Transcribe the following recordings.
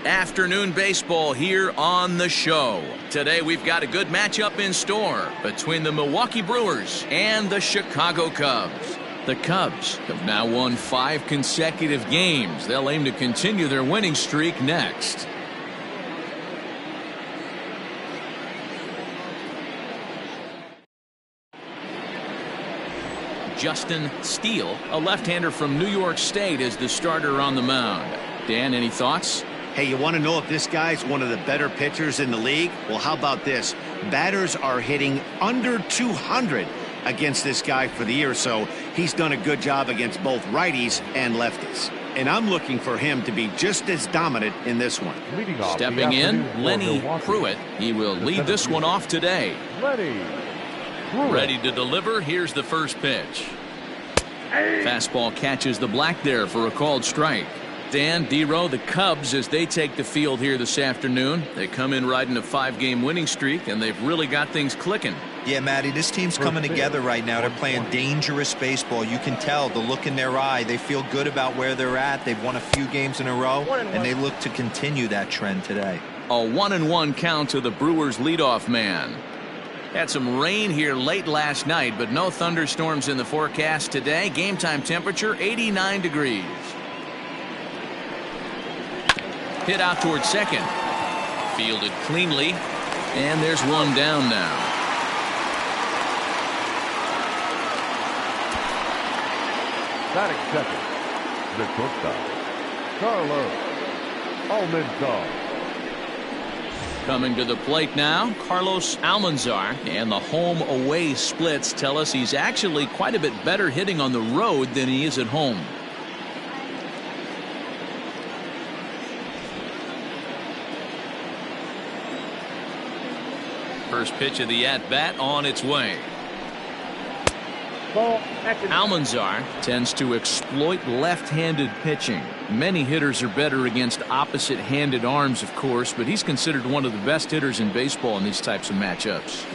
Afternoon baseball here on the show. Today we've got a good matchup in store between the Milwaukee Brewers and the Chicago Cubs. The Cubs have now won 5 consecutive games. They'll aim to continue their winning streak next. Justin Steele, a left-hander from New York State, is the starter on the mound. Dan, any thoughts? Hey, you want to know if this guy's one of the better pitchers in the league? Well, how about this? Batters are hitting under 200 against this guy for the year, so he's done a good job against both righties and lefties. And I'm looking for him to be just as dominant in this one. Stepping in, Lenny Pruitt. He will lead this one off today. Ready to deliver. Here's the first pitch. Fastball catches the black there for a called strike. Dan, D-Row, the Cubs, as they take the field here this afternoon, they come in riding a 5-game winning streak, and they've really got things clicking. Yeah, Matty, this team's coming together right now. They're playing dangerous baseball. You can tell the look in their eye. They feel good about where they're at. They've won a few games in a row, and they look to continue that trend today. A 1-1 count to the Brewers leadoff man. Had some rain here late last night, but no thunderstorms in the forecast today. Game time temperature 89 degrees. Hit out towards second. Fielded cleanly. And there's one down now. Batting second, the shortstop, Carlos Almanzar. Coming to the plate now, Carlos Almanzar. And the home-away splits tell us he's actually quite a bit better hitting on the road than he is at home. First pitch of the at-bat on its way. Almanzar tends to exploit left-handed pitching. Many hitters are better against opposite-handed arms, of course, but he's considered one of the best hitters in baseball in these types of matchups.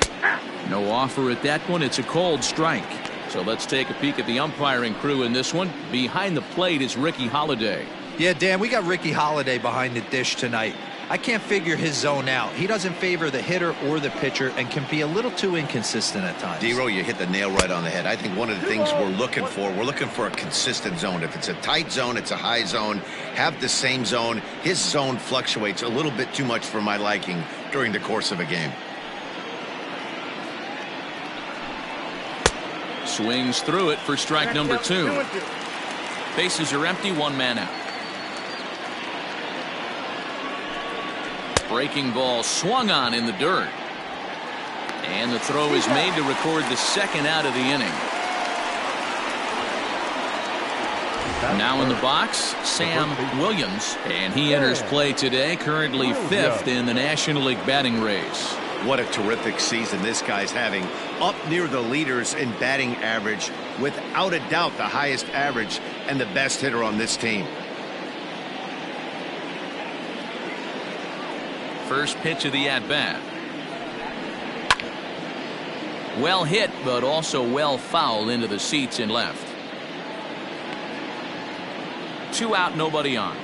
No offer at that one. It's a called strike. So let's take a peek at the umpiring crew in this one. Behind the plate is Ricky Holiday. Yeah, Dan, we got Ricky Holiday behind the dish tonight. I can't figure his zone out. He doesn't favor the hitter or the pitcher and can be a little too inconsistent at times. D-Row, you hit the nail right on the head. I think one of the things we're looking for a consistent zone. If it's a tight zone, it's a high zone. Have the same zone. His zone fluctuates a little bit too much for my liking during the course of a game. Swings through it for strike number 2. Bases are empty, 1 man out. Breaking ball swung on in the dirt. And the throw is made to record the second out of the inning. Now in the box, Sam Williams. And he enters play today, currently 5th in the National League batting race. What a terrific season this guy's having. Up near the leaders in batting average. Without a doubt, the highest average and the best hitter on this team. First pitch of the at-bat. Well hit, but also well fouled into the seats in left. 2 out, nobody on.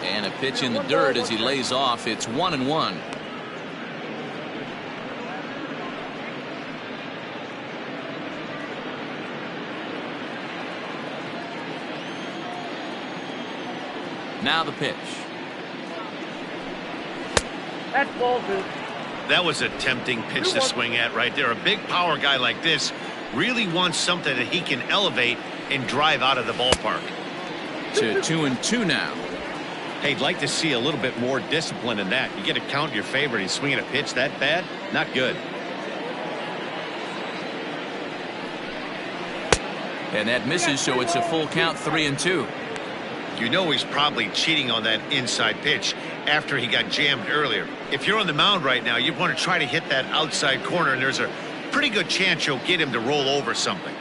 And a pitch in the dirt as he lays off. It's 1-1. Now the pitch. That's ball 2. That was a tempting pitch to swing at right there. A big power guy like this really wants something that he can elevate and drive out of the ballpark. To 2-2 now. Hey, I'd like to see a little bit more discipline in that. You get to count your favorite. He's swinging a pitch that bad? Not good. And that misses, so it's a full count, 3-2. You know he's probably cheating on that inside pitch after he got jammed earlier. If you're on the mound right now, you want to try to hit that outside corner, and there's a pretty good chance you'll get him to roll over something.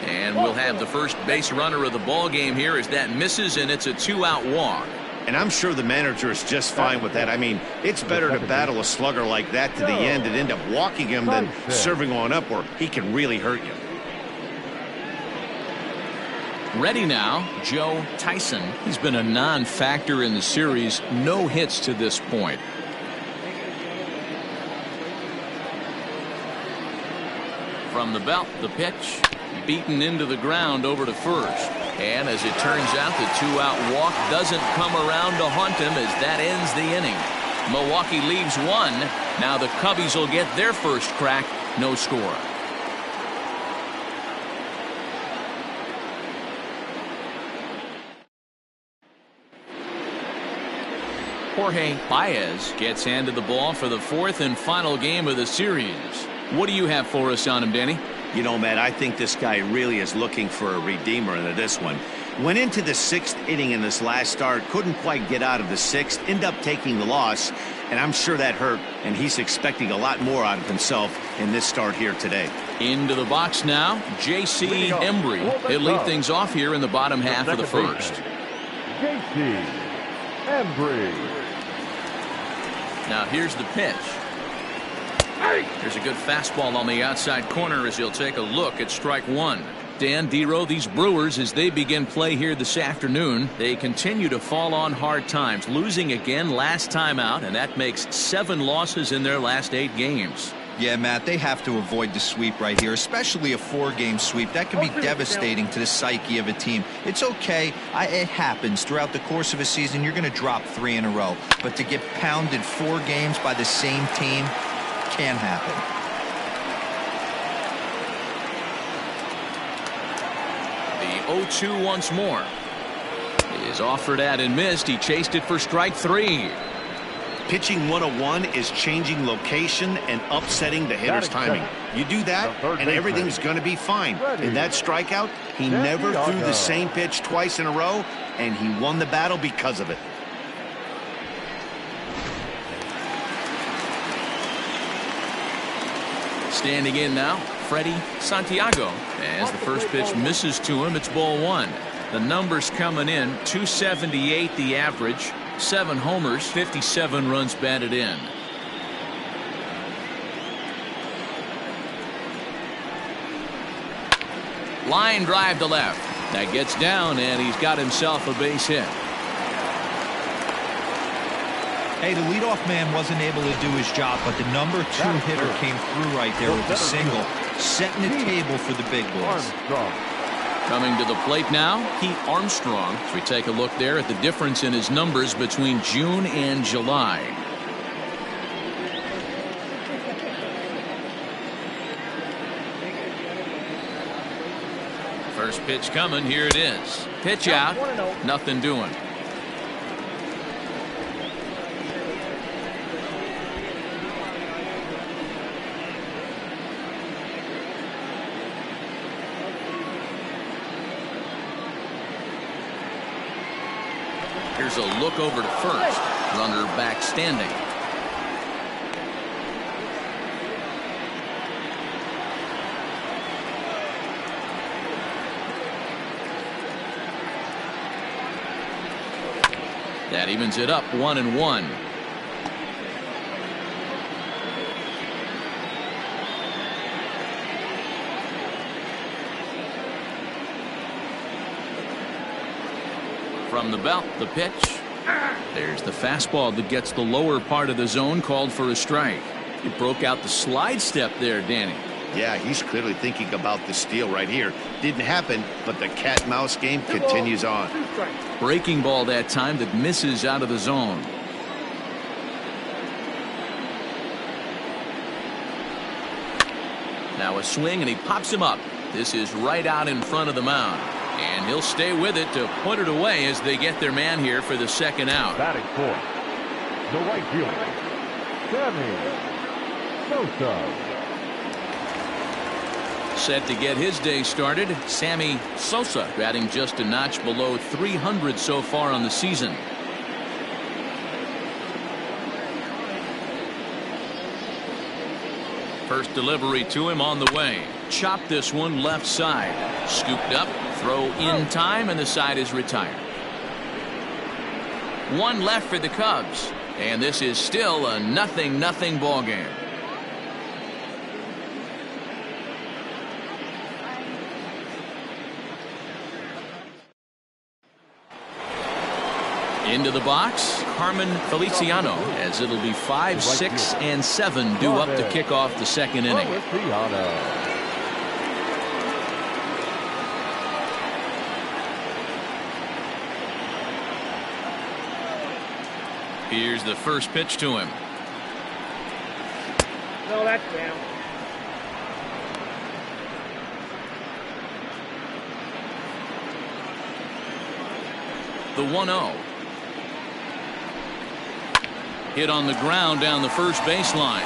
And we'll have the first base runner of the ball game here as that misses, and it's a 2-out walk. And I'm sure the manager is just fine with that. I mean, it's better to battle a slugger like that to the end and end up walking him than serving on up where he can really hurt you. Ready now, Joe Tyson. He's been a non-factor in the series. No hits to this point. From the belt, the pitch. Beaten into the ground over to first. And as it turns out, the two-out walk doesn't come around to haunt him as that ends the inning. Milwaukee leaves one. Now the Cubbies will get their first crack. No score. Jorge Baez gets handed the ball for the fourth and final game of the series. What do you have for us on him, Danny? You know, Matt, I think this guy really is looking for a redeemer into this one. Went into the sixth inning in this last start, couldn't quite get out of the sixth, end up taking the loss, and I'm sure that hurt, and he's expecting a lot more out of himself in this start here today. Into the box now, J.C. Embry. He'll lead things off here in the bottom half of the first. J.C. Embry. Now here's the pitch. There's a good fastball on the outside corner as he'll take a look at strike one. Dan Dero, these Brewers, as they begin play here this afternoon, they continue to fall on hard times, losing again last time out, and that makes 7 losses in their last 8 games. Yeah, Matt, they have to avoid the sweep right here, especially a 4-game sweep. That can be devastating to the psyche of a team. It's okay. It happens. Throughout the course of a season, you're going to drop 3 in a row. But to get pounded 4 games by the same team can happen. The 0-2 once more. Is offered at and missed. He chased it for strike 3. Pitching 101 is changing location and upsetting the hitter's timing. You do that, and everything's going to be fine. In that strikeout, he never threw the same pitch twice in a row, and he won the battle because of it. Standing in now, Freddie Santiago. As the first pitch misses to him, it's ball 1. The numbers coming in, 278 the average, 7 homers, 57 runs batted in. Line drive to left. That gets down, and he's got himself a base hit. Hey, the leadoff man wasn't able to do his job, but the number 2 hitter came through right there with the single, setting the table for the big boys. Coming to the plate now, Pete Armstrong. As we take a look there at the difference in his numbers between June and July. First pitch coming, here it is. Pitch out, nothing doing. Here's a look over to first. Runner back standing. That evens it up 1-1. From the belt, the pitch. There's the fastball that gets the lower part of the zone, called for a strike. He broke out the slide step there, Danny. Yeah, he's clearly thinking about the steal right here. Didn't happen, but the cat-mouse game continues on. Breaking ball that time that misses out of the zone. Now a swing, and he pops him up. This is right out in front of the mound. And he'll stay with it to put it away as they get their man here for the second out. Batting fourth, the right fielder, Sammy Sosa. Set to get his day started, Sammy Sosa, batting just a notch below 300 so far on the season. First delivery to him on the way. Chopped this one left side. Scooped up, throw in time, and the side is retired. One left for the Cubs, and this is still a 0-0 ball game. Into the box, Carmen Feliciano, as it'll be 5, 6, and 7 due up to kick off the second inning. Here's the first pitch to him. No, that's down. The 1-0. Hit on the ground down the first baseline.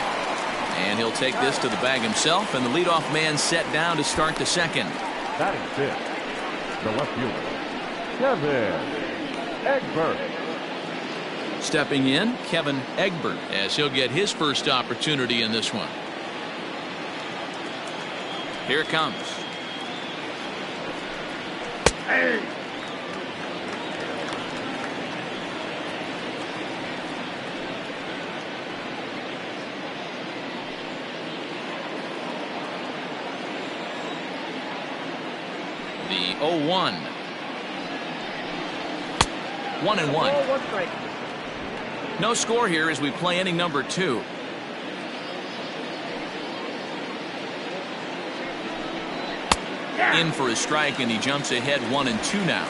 And he'll take this to the bag himself, and the leadoff man set down to start the second. Batting fifth, the left fielder, Kevin Egbert. Stepping in, Kevin Egbert, as he'll get his first opportunity in this one. Here it comes. Hey. The 0-1. 1-1. No score here as we play inning number 2. In for a strike, and he jumps ahead 1-2 now.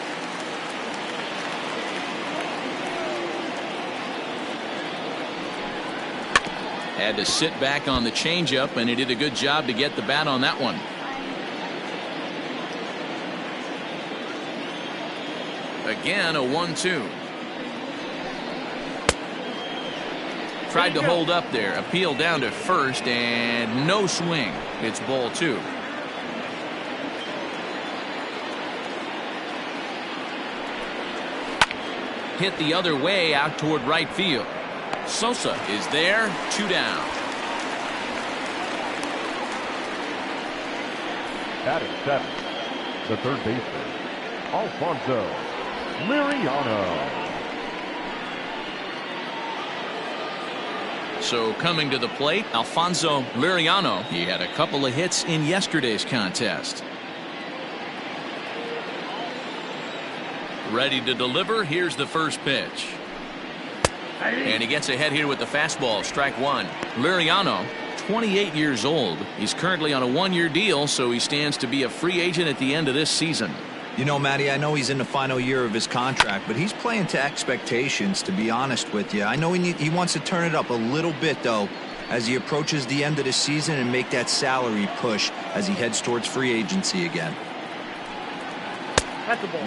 Had to sit back on the changeup, and he did a good job to get the bat on that one. Again, a 1-2. Tried to hold up there. Appeal down to first, and no swing. It's ball 2. Hit the other way out toward right field. Sosa is there. 2 down. Batting seventh, the third baseman, Alfonso Liriano. So coming to the plate, Alfonso Liriano. He had a couple of hits in yesterday's contest. Ready to deliver. Here's the first pitch. And he gets ahead here with the fastball. Strike 1. Liriano, 28 years old. He's currently on a 1-year deal, so he stands to be a free agent at the end of this season. You know, Matty, I know he's in the final year of his contract, but he's playing to expectations, to be honest with you. I know he wants to turn it up a little bit, though, as he approaches the end of the season and make that salary push as he heads towards free agency again.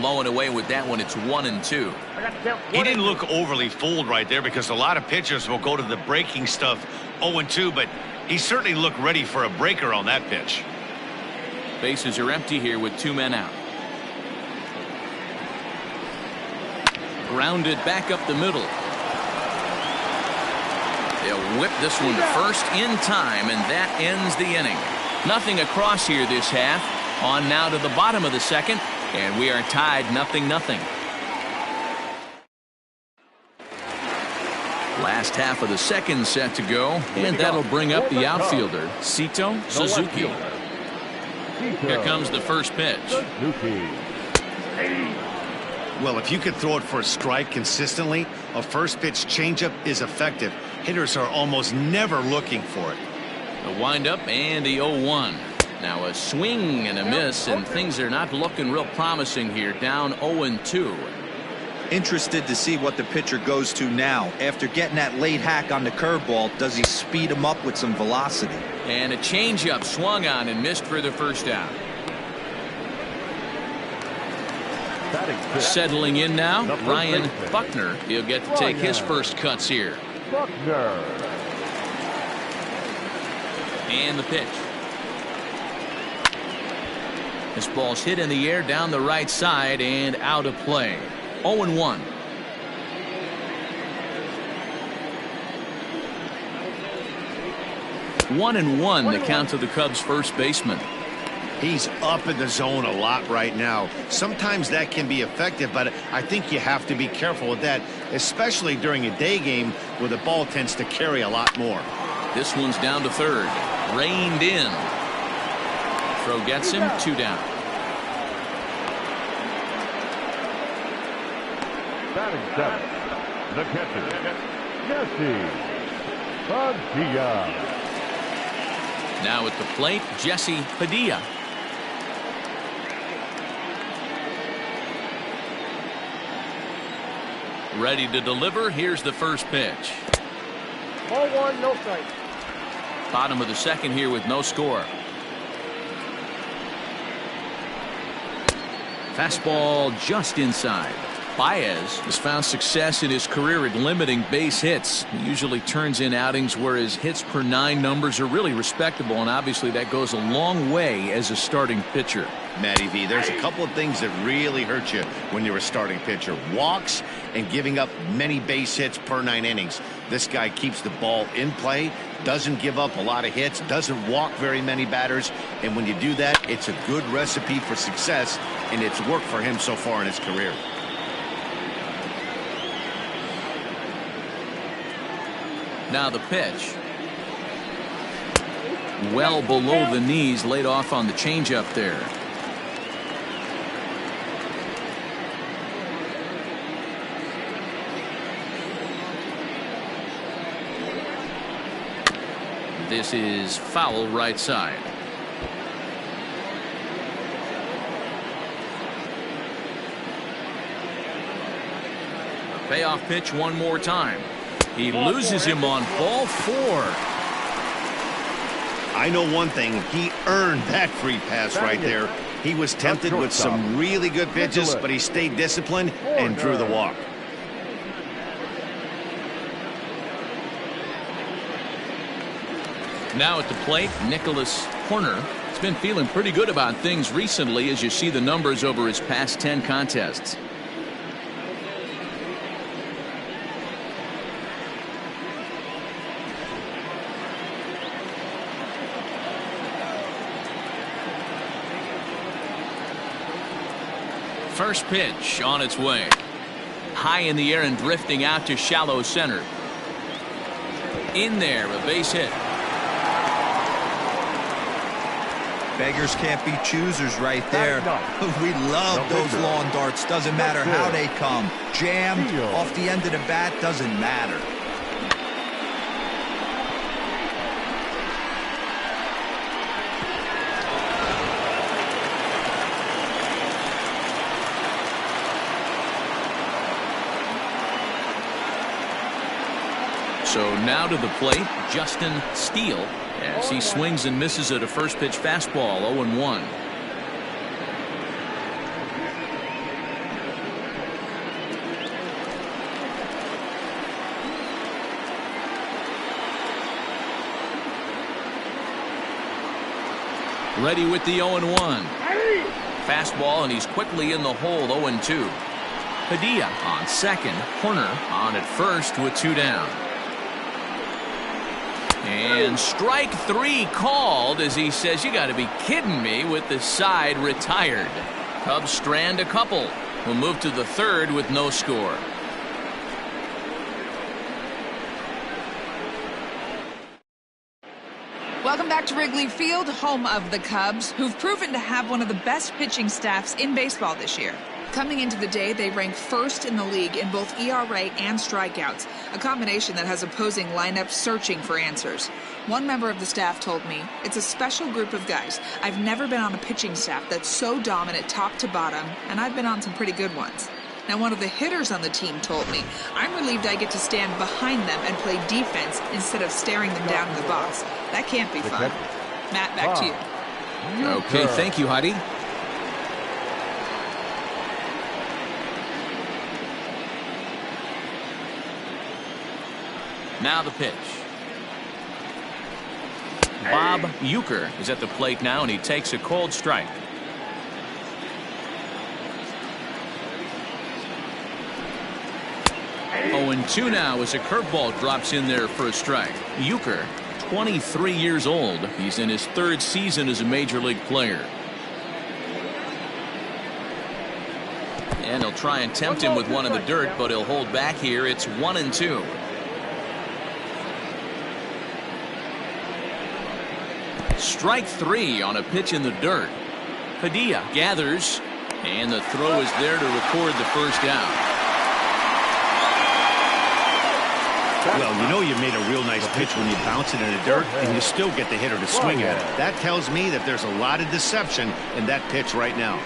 Low and away with that one. It's 1-2. He didn't look overly fooled right there, because a lot of pitchers will go to the breaking stuff 0-2, but he certainly looked ready for a breaker on that pitch. Bases are empty here with 2 men out. Grounded back up the middle. They'll whip this one to first in time, and that ends the inning. Nothing across here this half. On now to the bottom of the second, and we are tied 0-0. Last half of the second set to go, and that'll bring up the outfielder, Sito Suzuki. Here comes the first pitch. Well, if you can throw it for a strike consistently, a first pitch changeup is effective. Hitters are almost never looking for it. The windup and the 0-1. Now a swing and a miss, and things are not looking real promising here. Down 0-2. Interested to see what the pitcher goes to now. After getting that late hack on the curveball, does he speed him up with some velocity? And a changeup swung on and missed for the first out. Settling in now, Ryan Buckner. He'll get to take his first cuts here. Buckner. And the pitch. This ball's hit in the air down the right side and out of play. 0-1. One and one, the count to the Cubs' first baseman. He's up in the zone a lot right now. Sometimes that can be effective, but I think you have to be careful with that, especially during a day game where the ball tends to carry a lot more. This one's down to third. Reined in. Throw gets him, 2 down. Batting seventh, the catcher, Padilla. Now at the plate, Jesse Padilla. Ready to deliver. Here's the first pitch. Ball one, no strike. Bottom of the second here with no score. Fastball just inside. Baez has found success in his career at limiting base hits. He usually turns in outings where his hits per 9 numbers are really respectable, and obviously that goes a long way as a starting pitcher. Matty V, there's a couple of things that really hurt you when you're a starting pitcher. Walks and giving up many base hits per 9 innings. This guy keeps the ball in play, doesn't give up a lot of hits, doesn't walk very many batters, and when you do that, it's a good recipe for success, and it's worked for him so far in his career. Now the pitch. Well below the knees, laid off on the changeup there. This is foul right side. Payoff pitch one more time. He loses him on ball 4. I know one thing. He earned that free pass right there. He was tempted with some really good pitches, but he stayed disciplined and drew the walk. Now at the plate, Nicholas Horner has been feeling pretty good about things recently as you see the numbers over his past 10 contests. First pitch on its way. High in the air and drifting out to shallow center. In there, a base hit. Beggars can't be choosers right there. We love those lawn darts. Doesn't matter how they come. Jammed off the end of the bat, doesn't matter. So now to the plate, Justin Steele, as he swings and misses at a first pitch fastball, 0-1. Ready with the 0-1. Fastball, and he's quickly in the hole, 0-2. Padilla on second, Horner on at first with 2 down. And strike 3 called as he says, you got to be kidding me, with the side retired. Cubs strand a couple. We'll move to the third with no score. Welcome back to Wrigley Field, home of the Cubs, who've proven to have one of the best pitching staffs in baseball this year. Coming into the day, they rank first in the league in both ERA and strikeouts, a combination that has opposing lineups searching for answers. One member of the staff told me, it's a special group of guys. I've never been on a pitching staff that's so dominant top to bottom, and I've been on some pretty good ones. Now, one of the hitters on the team told me, I'm relieved I get to stand behind them and play defense instead of staring them down in the box. That can't be fun. Matt, back to you. Okay, thank you, Heidi. Now the pitch. Bob Uecker is at the plate now, and he takes a cold strike. Oh, and 2 now as a curveball drops in there for a strike. Uecker, 23 years old. He's in his 3rd season as a major league player. try and tempt him with one in the dirt, but he'll hold back here. It's 1-2. Strike 3 on a pitch in the dirt. Padilla gathers, and the throw is there to record the first out. Well, you know you made a real nice pitch when you bounce it in the dirt and you still get the hitter to swing at it. That tells me that there's a lot of deception in that pitch right now.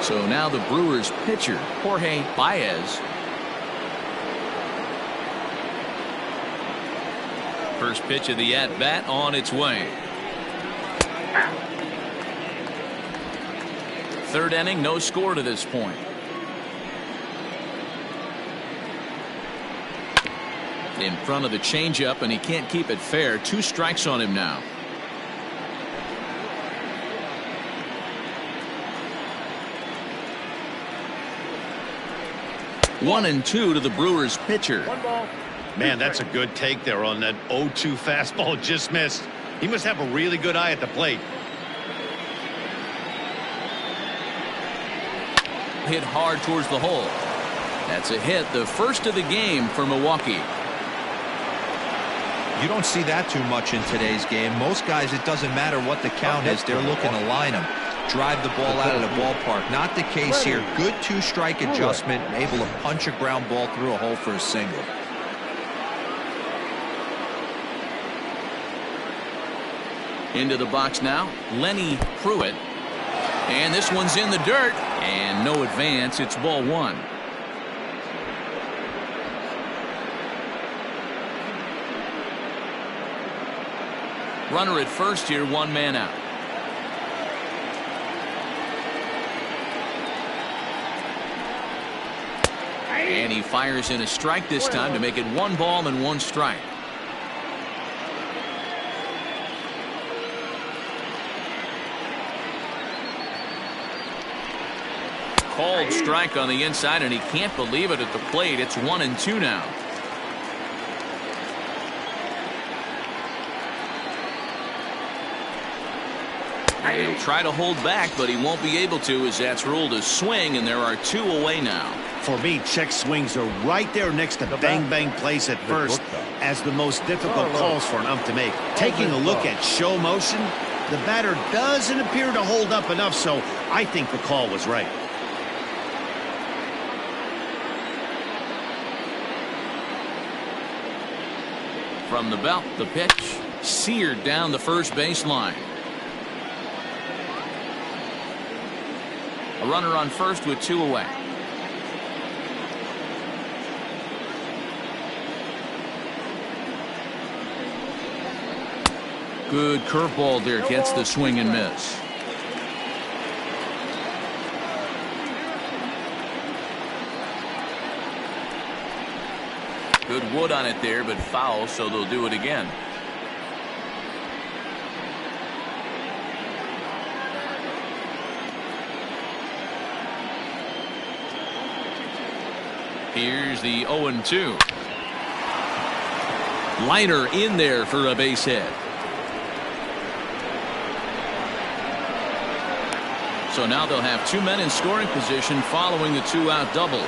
So now the Brewers pitcher, Jorge Baez. First pitch of the at-bat on its way. Third inning, no score to this point. In front of the changeup, and he can't keep it fair. 2 strikes on him now. One and 2 to the Brewers pitcher. Man, that's a good take there on that 0-2 fastball just missed. He must have a really good eye at the plate. Hit hard towards the hole. That's a hit, the first of the game for Milwaukee. You don't see that too much in today's game. Most guys, it doesn't matter what the count is. They're looking to line them, drive the ball out of the ballpark. Not the case here. Good 2-strike adjustment, able to punch a ground ball through a hole for a single. Into the box now, Lenny Pruitt. And this one's in the dirt. And no advance. It's ball 1. Runner at first here, 1 man out. And he fires in a strike this time to make it 1 ball and 1 strike. Called strike on the inside, and he can't believe it at the plate. It's 1-2 now. And he'll try to hold back, but he won't be able to, as that's ruled a swing, and there are 2 away now. For me, check swings are right there next to bang plays at first as the most difficult calls for an ump to make. Taking a look at show motion, the batter doesn't appear to hold up enough, so I think the call was right. From the belt, the pitch seared down the first baseline. A runner on first with 2 away. Good curveball there, gets the swing and miss. Good wood on it there, but foul, so they'll do it again. Here's the 0-2. Liner in there for a base hit. So now they'll have 2 men in scoring position following the 2-out double.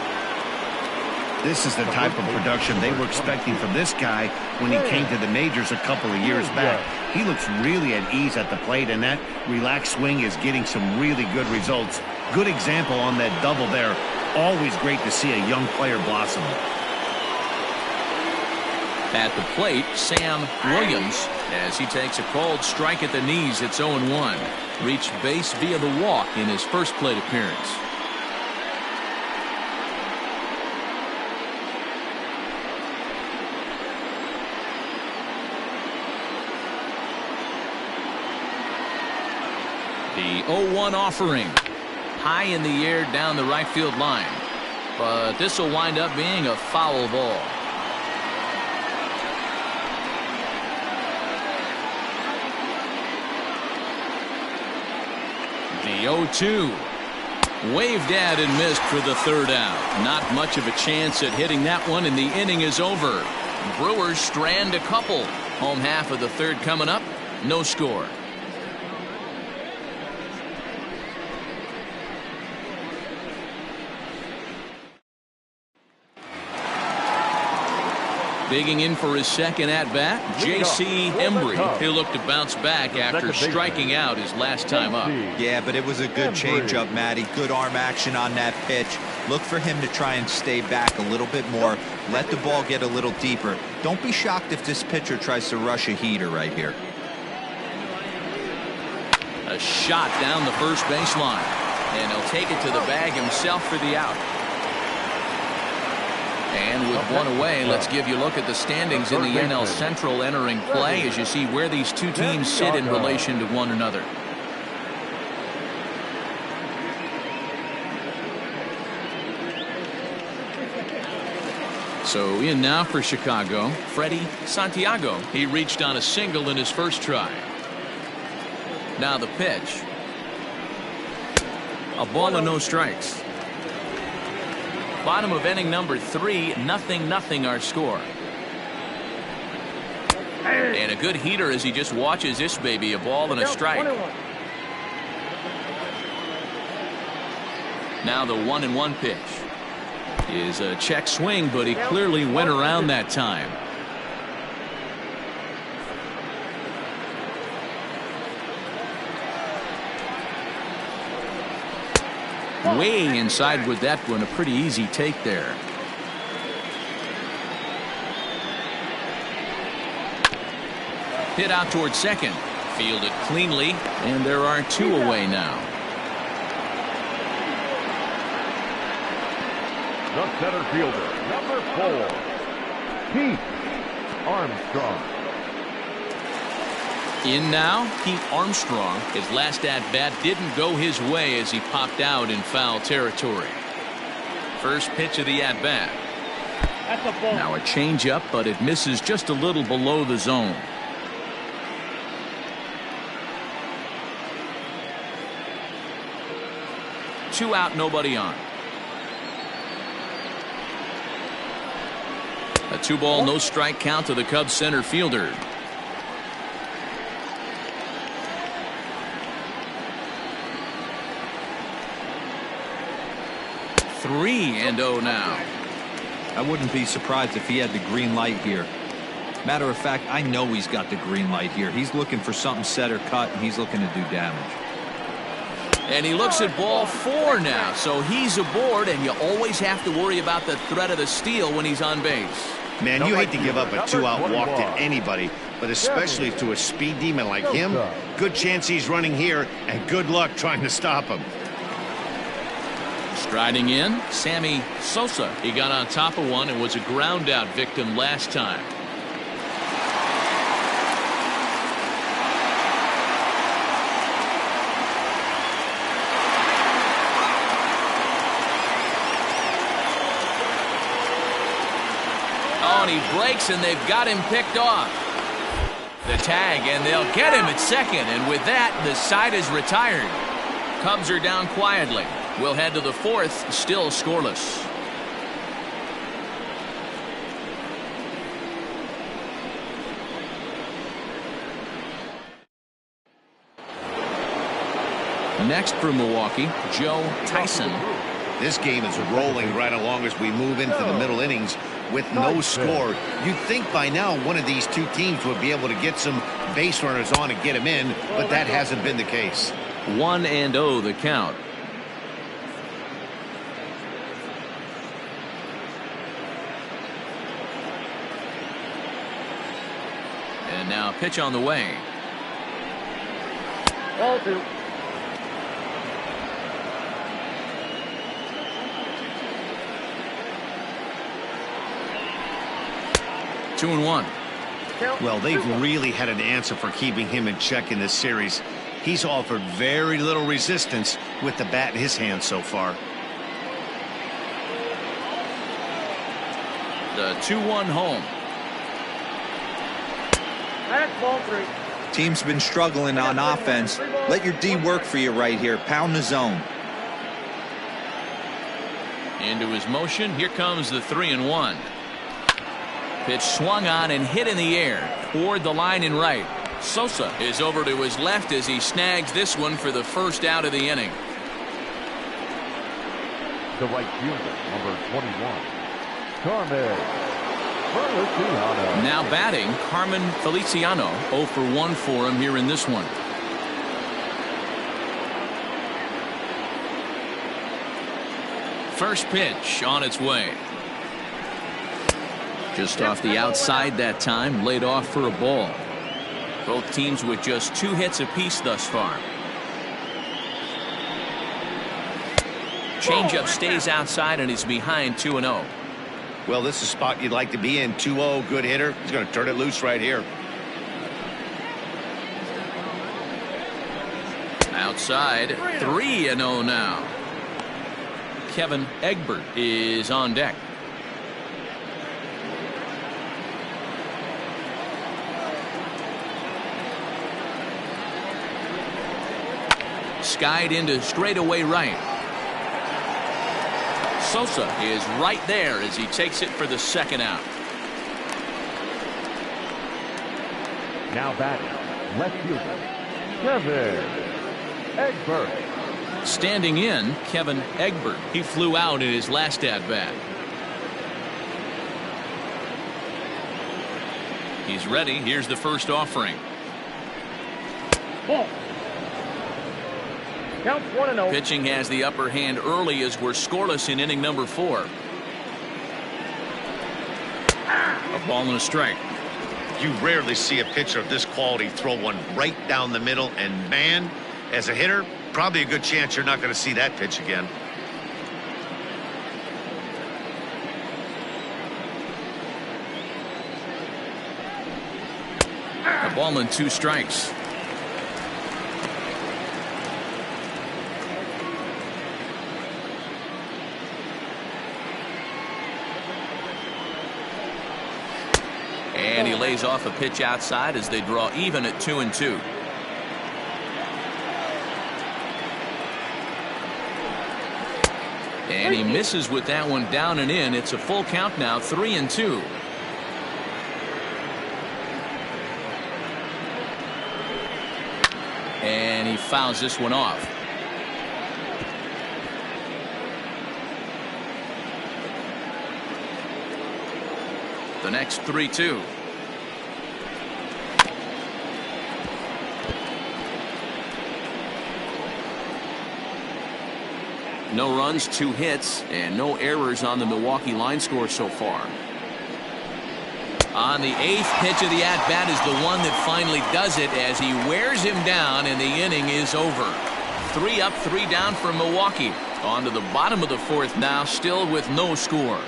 This is the type of production they were expecting from this guy when he came to the majors a couple of years back. He looks really at ease at the plate, and that relaxed swing is getting some really good results. Good example on that double there. Always great to see a young player blossom. At the plate, Sam Williams, as he takes a called strike at the knees. It's 0-1. Reached base via the walk in his first plate appearance. The 0-1 offering. High in the air down the right field line. But this will wind up being a foul ball. The 0-2. Waved at and missed for the 3rd out. Not much of a chance at hitting that one, and the inning is over. Brewers strand a couple. Home half of the 3rd coming up. No score. Digging in for his second at-bat, J.C. Embry. He'll look to bounce back after striking out his last time up. Yeah, but it was a good changeup, Matty. Good arm action on that pitch. Look for him to try and stay back a little bit more. Let the ball get a little deeper. Don't be shocked if this pitcher tries to rush a heater right here. A shot down the first baseline. And he'll take it to the bag himself for the out. And with one away, let's give you a look at the standings in the NL Central entering play as you see where these two teams sit in relation to one another. So in now for Chicago, Freddie Santiago. He reached on a single in his first try. Now the pitch. A ball and no strikes. Bottom of inning number 3, 0-0 our score. And a good heater as he just watches this baby, a ball and a strike. Now the 1-1 pitch is a check swing, but he clearly went around that time. Way inside with that one, a pretty easy take there. Hit out towards second, fielded cleanly, and there are 2 away now. The center fielder, number 4, Pete Armstrong. In now, Pete Armstrong. His last at-bat didn't go his way as he popped out in foul territory. First pitch of the at-bat. Now a changeup, but it misses just a little below the zone. Two out, nobody on. A 2-ball, no strike count to the Cubs center fielder. Three and 0 now. I wouldn't be surprised if he had the green light here. Matter of fact, I know he's got the green light here. He's looking for something set or cut, and he's looking to do damage. And he looks at ball 4 now, so he's aboard, and you always have to worry about the threat of the steal when he's on base. Man, you hate to give up a 2-out walk to anybody, but especially to a speed demon like him. Good chance he's running here, and good luck trying to stop him. Striding in, Sammy Sosa. He got on top of one and was a ground out victim last time. Oh, and he breaks, and they've got him picked off. The tag, and they'll get him at second, and with that, the side is retired. Cubs are down quietly. We'll head to the 4th, still scoreless. Next for Milwaukee, Joe Tyson. This game is rolling right along as we move into the middle innings with no score. You'd think by now one of these two teams would be able to get some base runners on and get them in, but that hasn't been the case. 1-0 the count. And now pitch on the way. Ball 2. Two and 1. Well, they've really had an answer for keeping him in check in this series. He's offered very little resistance with the bat in his hand so far. The 2-1 home. That's ball 3. Team's been struggling on offense. Let your D work for you right here. Pound the zone. Into his motion. Here comes the 3-1. Pitch swung on and hit in the air toward the line and right. Sosa is over to his left as he snags this one for the first out of the inning. The right fielder, number 21, Carmen Feliciano. Now batting, Carmen Feliciano. 0 for 1 for him here in this one. First pitch on its way. Just off the outside that time, laid off for a ball. Both teams with just 2 hits apiece thus far. Changeup stays outside and he's behind 2-0. Well, this is a spot you'd like to be in. 2-0, good hitter. He's going to turn it loose right here. Outside, 3-0 now. Kevin Egbert is on deck. Skied into straightaway right. Sosa is right there as he takes it for the second out. Now batting, left fielder, Kevin Egbert. Standing in, Kevin Egbert. He flew out in his last at-bat. He's ready. Here's the first offering. Ball. Count 1-0. Pitching has the upper hand early as we're scoreless in inning number 4. A ball and a strike. You rarely see a pitcher of this quality throw one right down the middle, and man, as a hitter, probably a good chance you're not going to see that pitch again. A ball and 2 strikes. And he lays off a pitch outside as they draw even at 2-2. And he misses with that one down and in. It's a full count now, 3-2. And he fouls this one off. The next 3-2. No runs, 2 hits, and no errors on the Milwaukee line score so far. On the 8th pitch of the at-bat is the one that finally does it as he wears him down, and the inning is over. 3 up, 3 down for Milwaukee. On to the bottom of the 4th now, still with no score.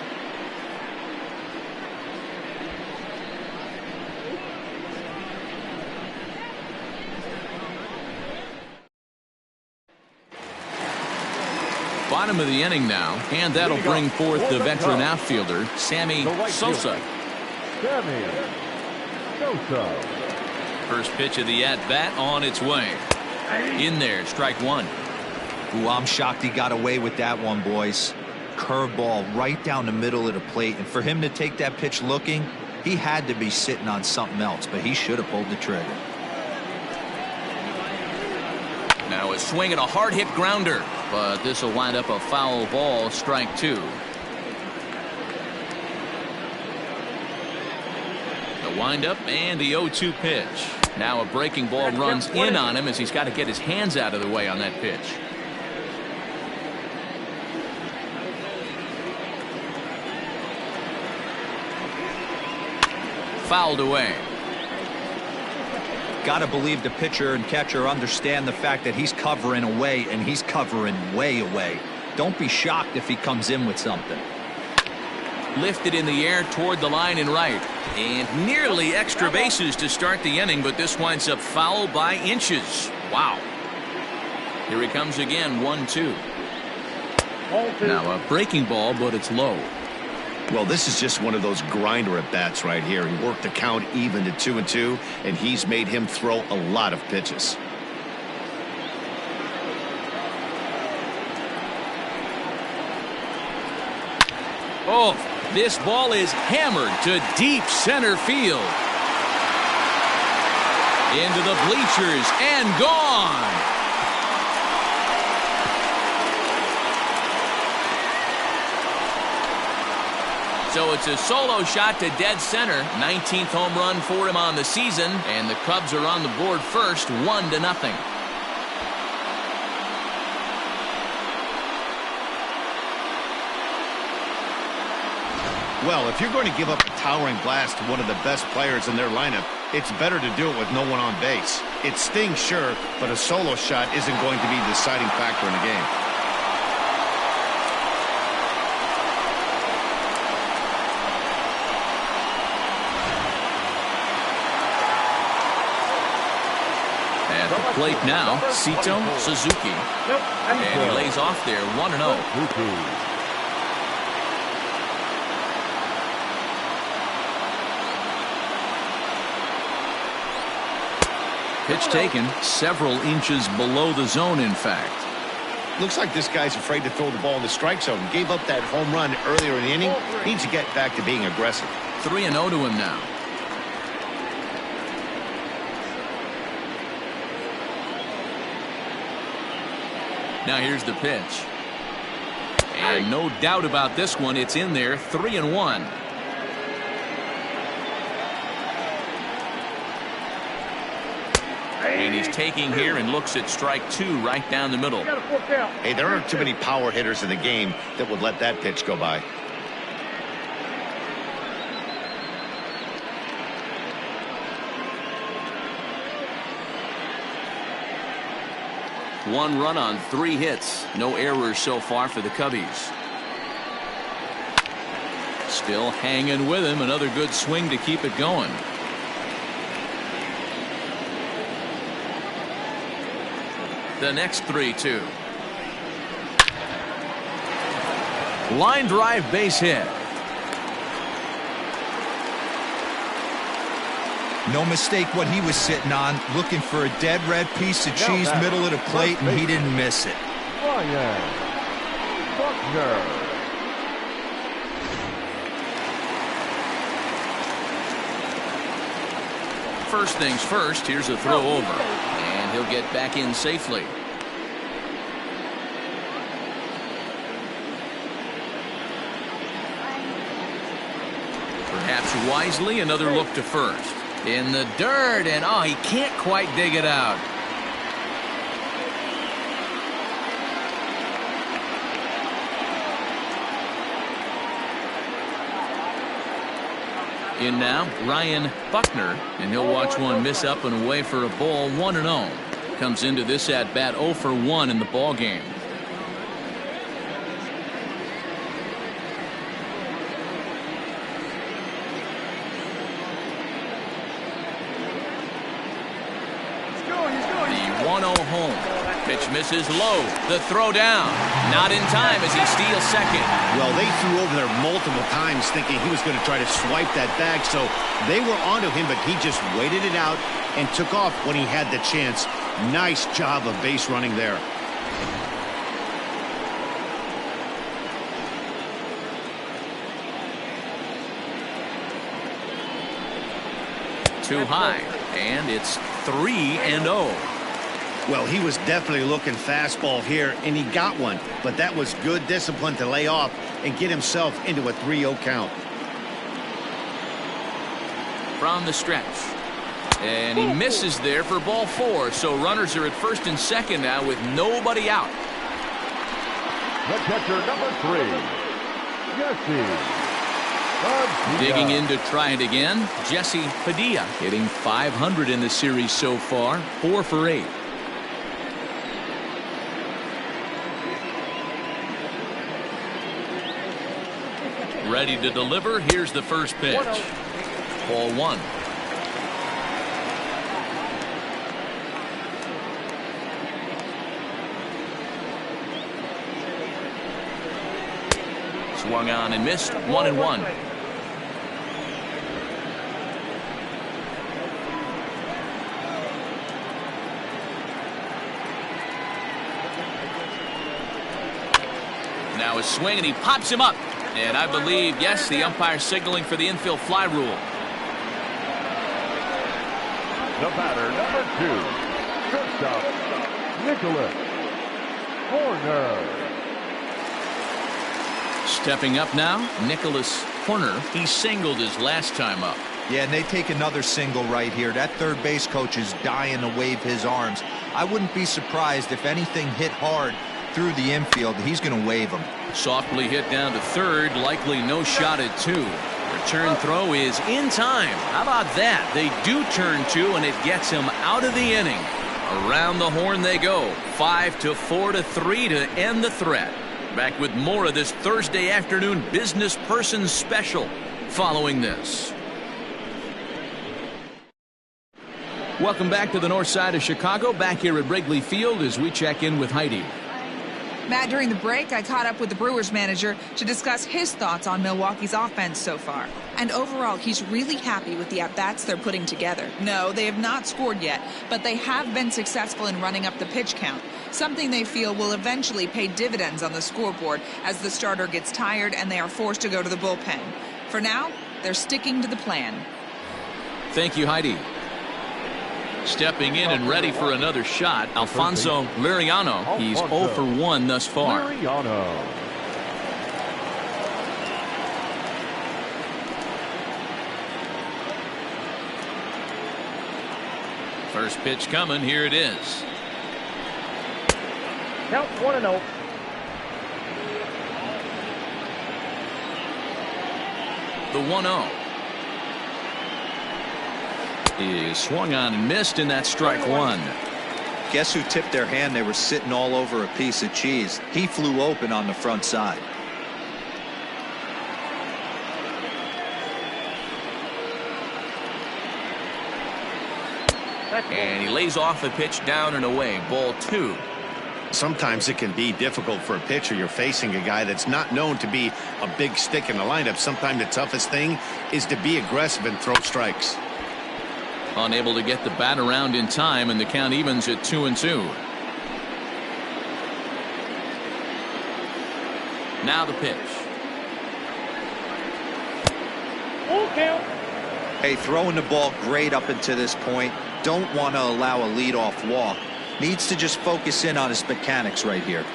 Bottom of the inning now, and that'll bring forth the veteran outfielder, Sammy Sosa. Sammy Sosa. First pitch of the at-bat on its way. In there, strike 1. Ooh, I'm shocked he got away with that one, boys. Curveball right down the middle of the plate, and for him to take that pitch looking, he had to be sitting on something else, but he should have pulled the trigger. Now a swing and a hard hit grounder, but this will wind up a foul ball, strike 2. The windup and the 0-2 pitch. Now a breaking ball runs in on him as he's got to get his hands out of the way on that pitch. Fouled away. Got to believe the pitcher and catcher understand the fact that he's covering away, and he's covering way away. Don't be shocked if he comes in with something. Lifted in the air toward the line and right. And nearly extra bases to start the inning, but this winds up foul by inches. Wow. Here he comes again, 1-2. Now a breaking ball, but it's low. Well, this is just one of those grinder at bats right here. He worked the count even to 2-2, and he's made him throw a lot of pitches. Oh, this ball is hammered to deep center field. Into the bleachers and gone. So it's a solo shot to dead center. 19th home run for him on the season, and the Cubs are on the board first, 1-0. Well, if you're going to give up a towering blast to one of the best players in their lineup, it's better to do it with no one on base. It stings, sure, but a solo shot isn't going to be the deciding factor in the game. At the plate now, Sito Suzuki. And he lays off there, 1-0. Pitch taken several inches below the zone, in fact. Looks like this guy's afraid to throw the ball in the strike zone. Gave up that home run earlier in the inning. Needs to get back to being aggressive. 3-0 to him now. Now here's the pitch. And no doubt about this one. It's in there, 3-1. And he's taking here and looks at strike 2 right down the middle. Hey, there aren't too many power hitters in the game that would let that pitch go by. One run on 3 hits. No errors so far for the Cubbies. Still hanging with him. Another good swing to keep it going. The next 3-2. Line drive base hit. No mistake what he was sitting on, looking for a dead red piece of cheese middle of the plate, and he didn't miss it. Ryan Buckner. First things first, here's a throw over. And he'll get back in safely. Perhaps wisely, another look to first. In the dirt, and oh, he can't quite dig it out. In now, Ryan Buckner, and he'll watch one miss up and away for a ball, 1-0. Comes into this at bat 0 for 1 in the ball game. The 1-0 home. Pitch misses low. The throw down. Not in time as he steals second. Well, they threw over there multiple times thinking he was going to try to swipe that bag, so they were onto him, but he just waited it out and took off when he had the chance. Nice job of base running there. Too high, and it's 3-0. Well, he was definitely looking fastball here, and he got one. But that was good discipline to lay off and get himself into a 3-0 count. From the stretch. And he misses there for ball 4. So runners are at first and second now with nobody out. The catcher, number 3, Jesse. Digging in to try it again, Jesse Padilla hitting .500 in the series so far, 4 for 8. Ready to deliver. Here's the first pitch. Ball 1. Swung on and missed. 1-1. Now a swing, and he pops him up. And I believe, yes, the umpire signaling for the infield fly rule. The batter, number 2, shortstop, Nicholas Horner. Stepping up now, Nicholas corner. He singled his last time up. Yeah, and they take another single right here. That third base coach is dying to wave his arms. I wouldn't be surprised if anything hit hard through the infield. He's going to wave them. Softly hit down to third. Likely no shot at 2. Return throw is in time. How about that? They do turn 2, and it gets him out of the inning. Around the horn they go. 5-4-3 to end the threat. Back with more of this Thursday afternoon business person special following this. Welcome back to the north side of Chicago. Back here at Wrigley Field as we check in with Heidi. Matt, during the break, I caught up with the Brewers manager to discuss his thoughts on Milwaukee's offense so far. And overall, he's really happy with the at-bats they're putting together. No, they have not scored yet, but they have been successful in running up the pitch count, something they feel will eventually pay dividends on the scoreboard as the starter gets tired and they are forced to go to the bullpen. For now, they're sticking to the plan. Thank you, Heidi. Stepping in and ready for another shot, Alfonso Liriano. He's 0 for 1 thus far. Liriano. First pitch coming. Here it is. Count 1-0. The 1-0. He swung on and missed, and that's strike 1. Guess who tipped their hand? They were sitting all over a piece of cheese. He flew open on the front side. And he lays off a pitch down and away. Ball 2. Sometimes it can be difficult for a pitcher. You're facing a guy that's not known to be a big stick in the lineup. Sometimes the toughest thing is to be aggressive and throw strikes. Unable to get the bat around in time, and the count evens at 2-2. Now the pitch. Full count. Hey, throwing the ball great up until this point. Don't want to allow a leadoff walk. Needs to just focus in on his mechanics right here.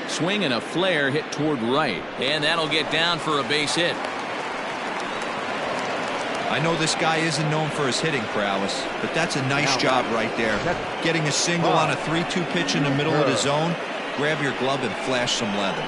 Swing and a flare hit toward right, and that'll get down for a base hit. I know this guy isn't known for his hitting prowess, but that's a nice job right there. Getting a single on a 3-2 pitch in the middle of the zone. Grab your glove and flash some leather.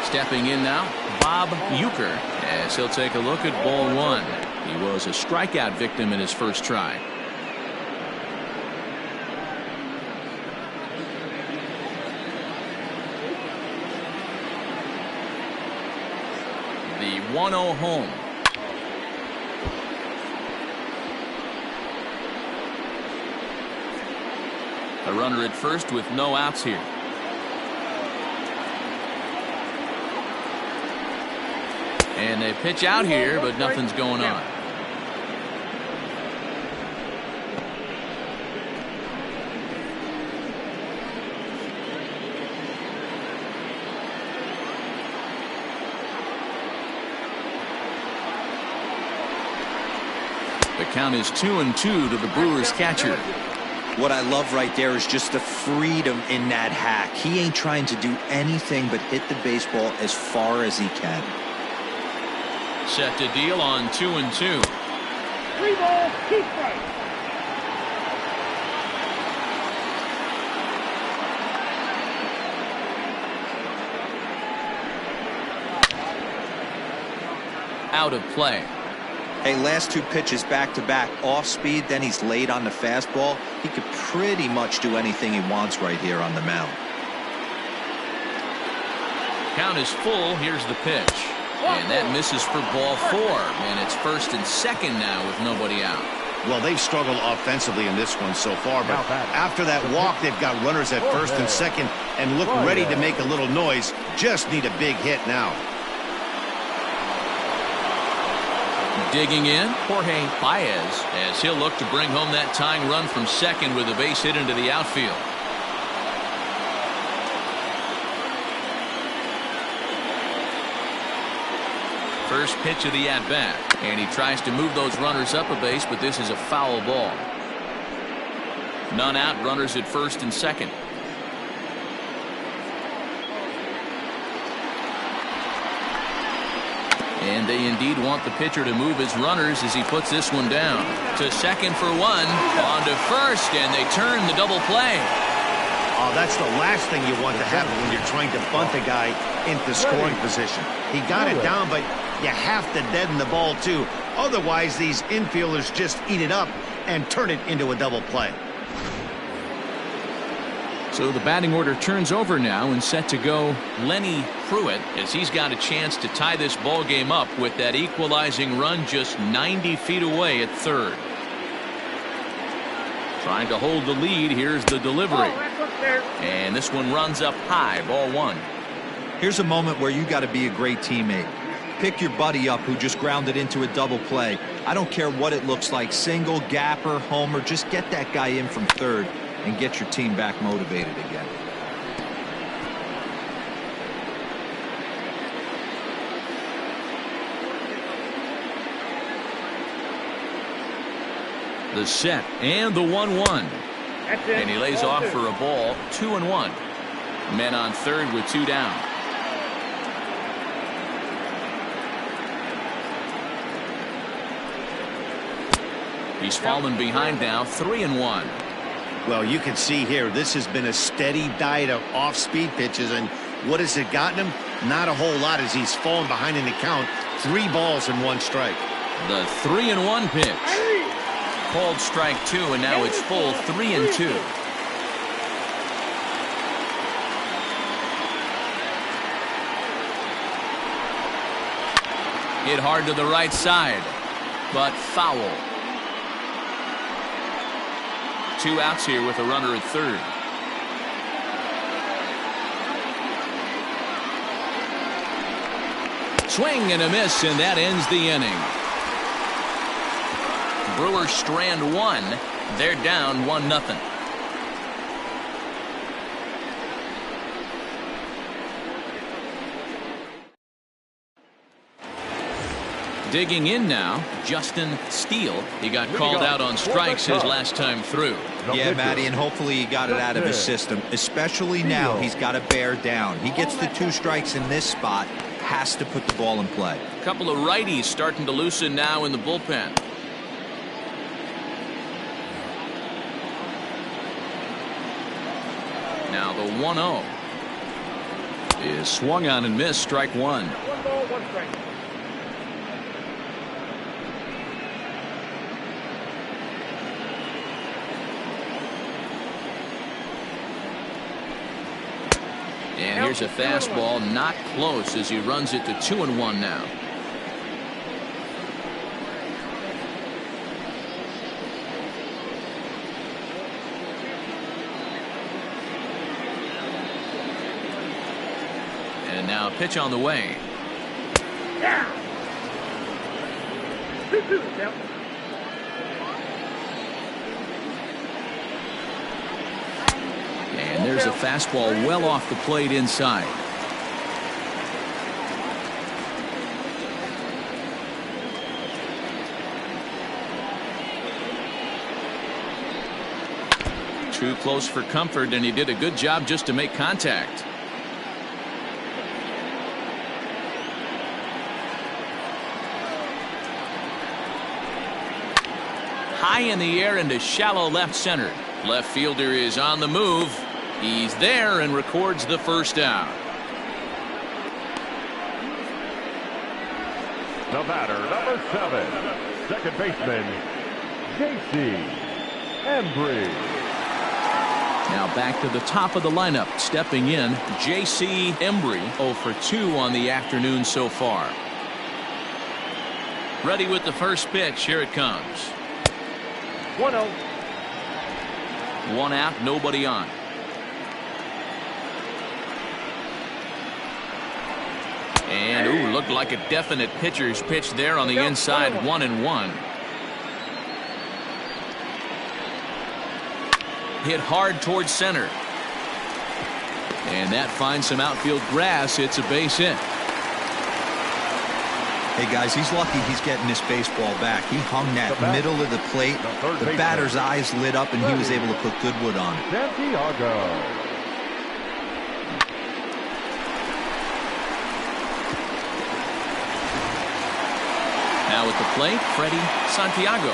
Stepping in now, Bob Uecker, as he'll take a look at ball 1. He was a strikeout victim in his first try. The 1-0 home. A runner at first with no outs here. And they pitch out here, but nothing's going on. The count is 2-2 to the Brewers catcher. What I love right there is just the freedom in that hack. He ain't trying to do anything but hit the baseball as far as he can. Set to deal on 2-2. 3 balls, 2 strikes. Out of play. Hey, last 2 pitches back-to-back off speed, then he's late on the fastball. He could pretty much do anything he wants right here on the mound. Count is full. Here's the pitch. And that misses for ball 4. And it's first and second now with nobody out. Well, they've struggled offensively in this one so far, but after that walk, they've got runners at first and second and look ready to make a little noise. Just need a big hit now. Digging in, Jorge Baez, as he'll look to bring home that tying run from second with a base hit into the outfield. First pitch of the at-bat. And he tries to move those runners up a base, but this is a foul ball. None out, runners at first and second. And they indeed want the pitcher to move his runners as he puts this one down. To second for one, on to first, and they turn the double play. Oh, that's the last thing you want to happen when you're trying to bunt a guy into scoring position. He got it down, but you have to deaden the ball too. Otherwise, these infielders just eat it up and turn it into a double play. So the batting order turns over now, and set to go Lenny Pruitt, as he's got a chance to tie this ball game up with that equalizing run just 90 feet away at third. Trying to hold the lead. Here's the delivery. And this one runs up high. Ball one. Here's a moment where you got to be a great teammate. Pick your buddy up who just grounded into a double play. I don't care what it looks like, single, gapper, homer, just get that guy in from third and get your team back motivated again. The set and the 1-1. And he lays off for a ball. 2-1. Men on third with two down. He's fallen behind now. 3-1. Well, you can see here, this has been a steady diet of off-speed pitches, and what has it gotten him? Not a whole lot as he's fallen behind in the count. 3 balls and 1 strike. The 3-1 pitch. Called strike 2, and now it's full 3-2. Hit hard to the right side, but foul. 2 outs here with a runner at third. Swing and a miss, and that ends the inning. Brewers strand 1. They're down 1-0. Digging in now, Justin Steele. He got called out on strikes his last time through. Yeah, Matty, and hopefully he got it out of his system. Especially now, he's got to bear down. He gets the 2 strikes in this spot, has to put the ball in play. A couple of righties starting to loosen now in the bullpen. Now the 1-0 is swung on and missed. Strike 1. 1 ball, 1 strike. And here's a fastball, not close, as he runs it to 2-1 now. And now a pitch on the way. Yeah. 2-2. Down. And there's a fastball well off the plate inside. Too close for comfort, and he did a good job just to make contact. High in the air into shallow left center. Left fielder is on the move. He's there and records the first out. The batter, number 7, second baseman, J.C. Embry. Now back to the top of the lineup. Stepping in, J.C. Embry, 0 for 2 on the afternoon so far. Ready with the first pitch. Here it comes. 1-0. 1 out, nobody on. And ooh, looked like a definite pitcher's pitch there on the inside. 1-1. Hit hard towards center. And that finds some outfield grass. It's a base hit. Hey, guys, he's lucky he's getting this baseball back. He hung that middle of the plate. The batter's eyes lit up, and he was able to put good wood on it. Santiago. Now at the plate, Freddie Santiago.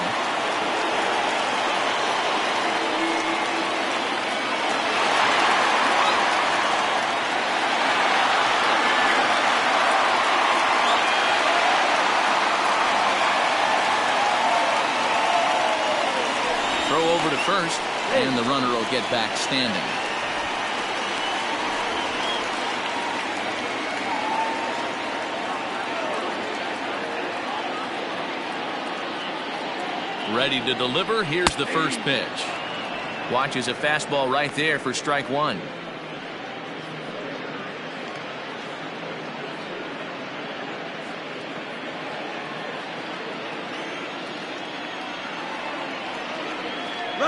Throw over to first, and the runner will get back standing. Ready to deliver. Here's the first pitch. Watches a fastball right there for strike one.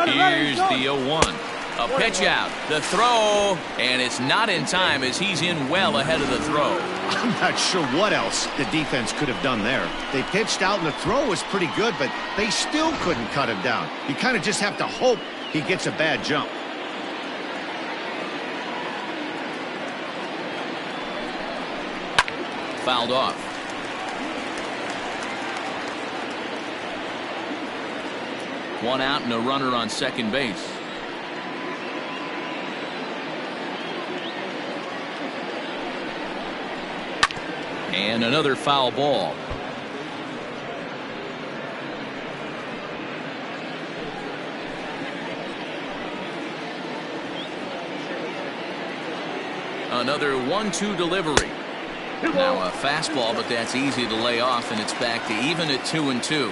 Here's the 0-1. A pitch out. The throw. And it's not in time as he's in well ahead of the throw. I'm not sure what else the defense could have done there. They pitched out and the throw was pretty good, but they still couldn't cut him down. You kind of just have to hope he gets a bad jump. Fouled off. One out and a runner on second base. And another foul ball. Another 1-2 delivery. Now a fastball, but that's easy to lay off, and it's back to even at 2-2.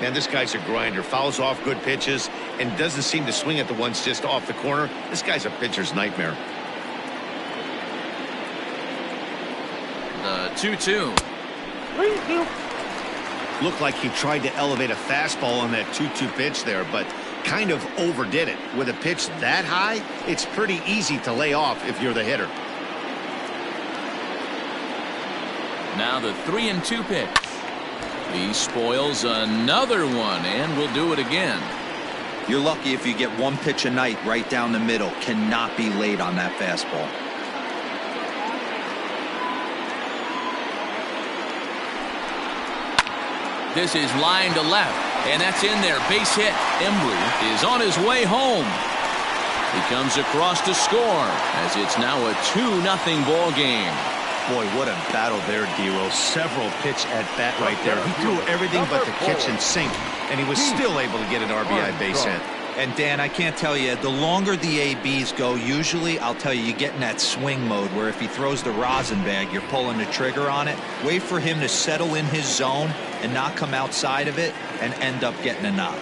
Man, this guy's a grinder. Fouls off good pitches and doesn't seem to swing at the ones just off the corner. This guy's a pitcher's nightmare. The 2-2. Looked like he tried to elevate a fastball on that 2-2 pitch there, but kind of overdid it. With a pitch that high, it's pretty easy to lay off if you're the hitter. Now the 3-2 pitch. He spoils another one, and will do it again. You're lucky if you get one pitch a night right down the middle. Cannot be late on that fastball. This is line to left, and that's in there. Base hit. Embry is on his way home. He comes across to score, as it's now a 2-0 ball game. Boy, what a battle there, D-Roll. Several pitch at bat right there. He threw everything but the kitchen sink, and he was still able to get an RBI base hit. And Dan, I can't tell you, the longer the ABs go, usually, I'll tell you, you get in that swing mode where if he throws the rosin bag, you're pulling the trigger on it. Wait for him to settle in his zone and not come outside of it and end up getting a knock.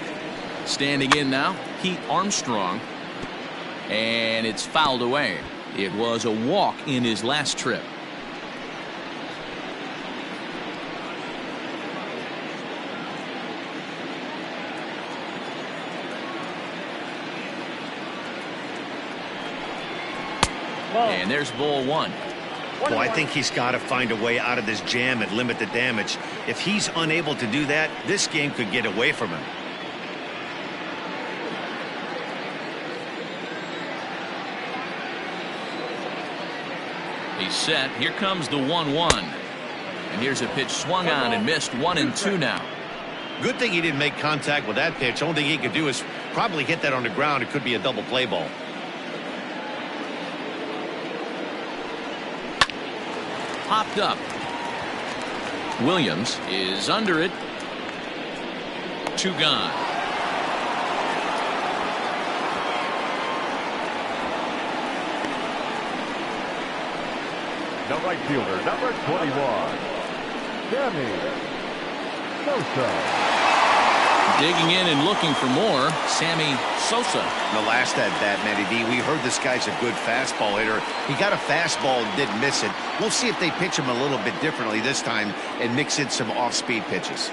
Standing in now, Pete Armstrong. And it's fouled away. It was a walk in his last trip. And there's ball one. Well, I think he's got to find a way out of this jam and limit the damage. If he's unable to do that, this game could get away from him. He's set. Here comes the 1-1. And here's a pitch swung on and missed. 1-2 now. Good thing he didn't make contact with that pitch. Only thing he could do is probably hit that on the ground. It could be a double play ball. Popped up. Williams is under it. 2 gone. The right fielder, number 21, Sammy Sosa. Digging in and looking for more, Sammy Sosa. The last at bat, Matty D, we heard this guy's a good fastball hitter. He got a fastball and didn't miss it. We'll see if they pitch him a little bit differently this time and mix in some off-speed pitches.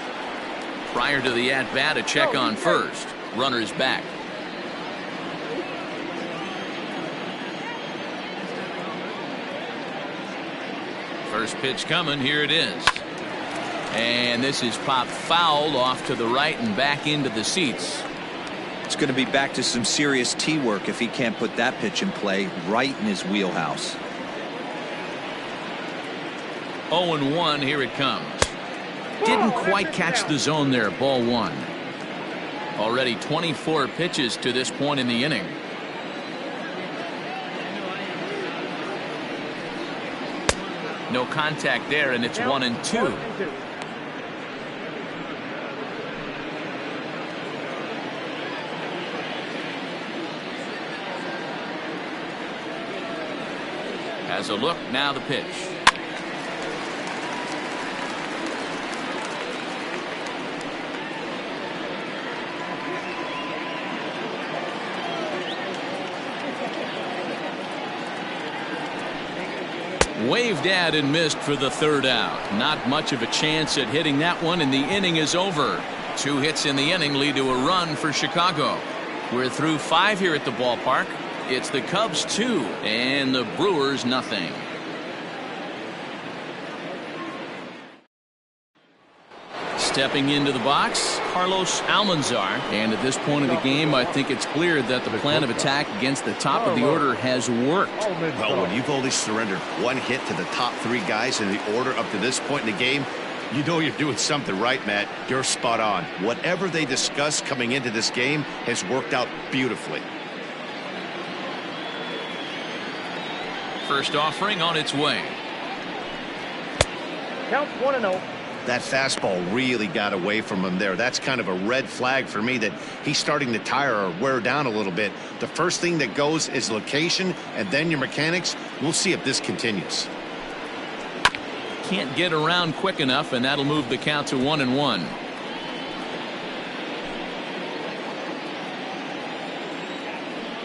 Prior to the at-bat, a check on first. Runner's back. First pitch coming. Here it is. And this is popped foul off to the right and back into the seats. It's going to be back to some serious tee work if he can't put that pitch in play right in his wheelhouse. 0-1, here it comes. Didn't quite catch the zone there, ball one. Already 24 pitches to this point in the inning. No contact there, and it's 1-2. Has a look, now the pitch. Waved at and missed for the third out. Not much of a chance at hitting that one, and the inning is over. 2 hits in the inning lead to a run for Chicago. We're through 5 here at the ballpark. It's the Cubs 2 and the Brewers nothing. Stepping into the box, Carlos Almanzar. And at this point of the game, I think it's clear that the plan of attack against the top of the order has worked. Well, when you've only surrendered 1 hit to the top 3 guys in the order up to this point in the game, you know you're doing something right, Matt. You're spot on. Whatever they discussed coming into this game has worked out beautifully. First offering on its way. Count 1-0. That fastball really got away from him there. That's kind of a red flag for me that he's starting to tire or wear down a little bit. The first thing that goes is location and then your mechanics. We'll see if this continues. Can't get around quick enough, and that'll move the count to 1-1.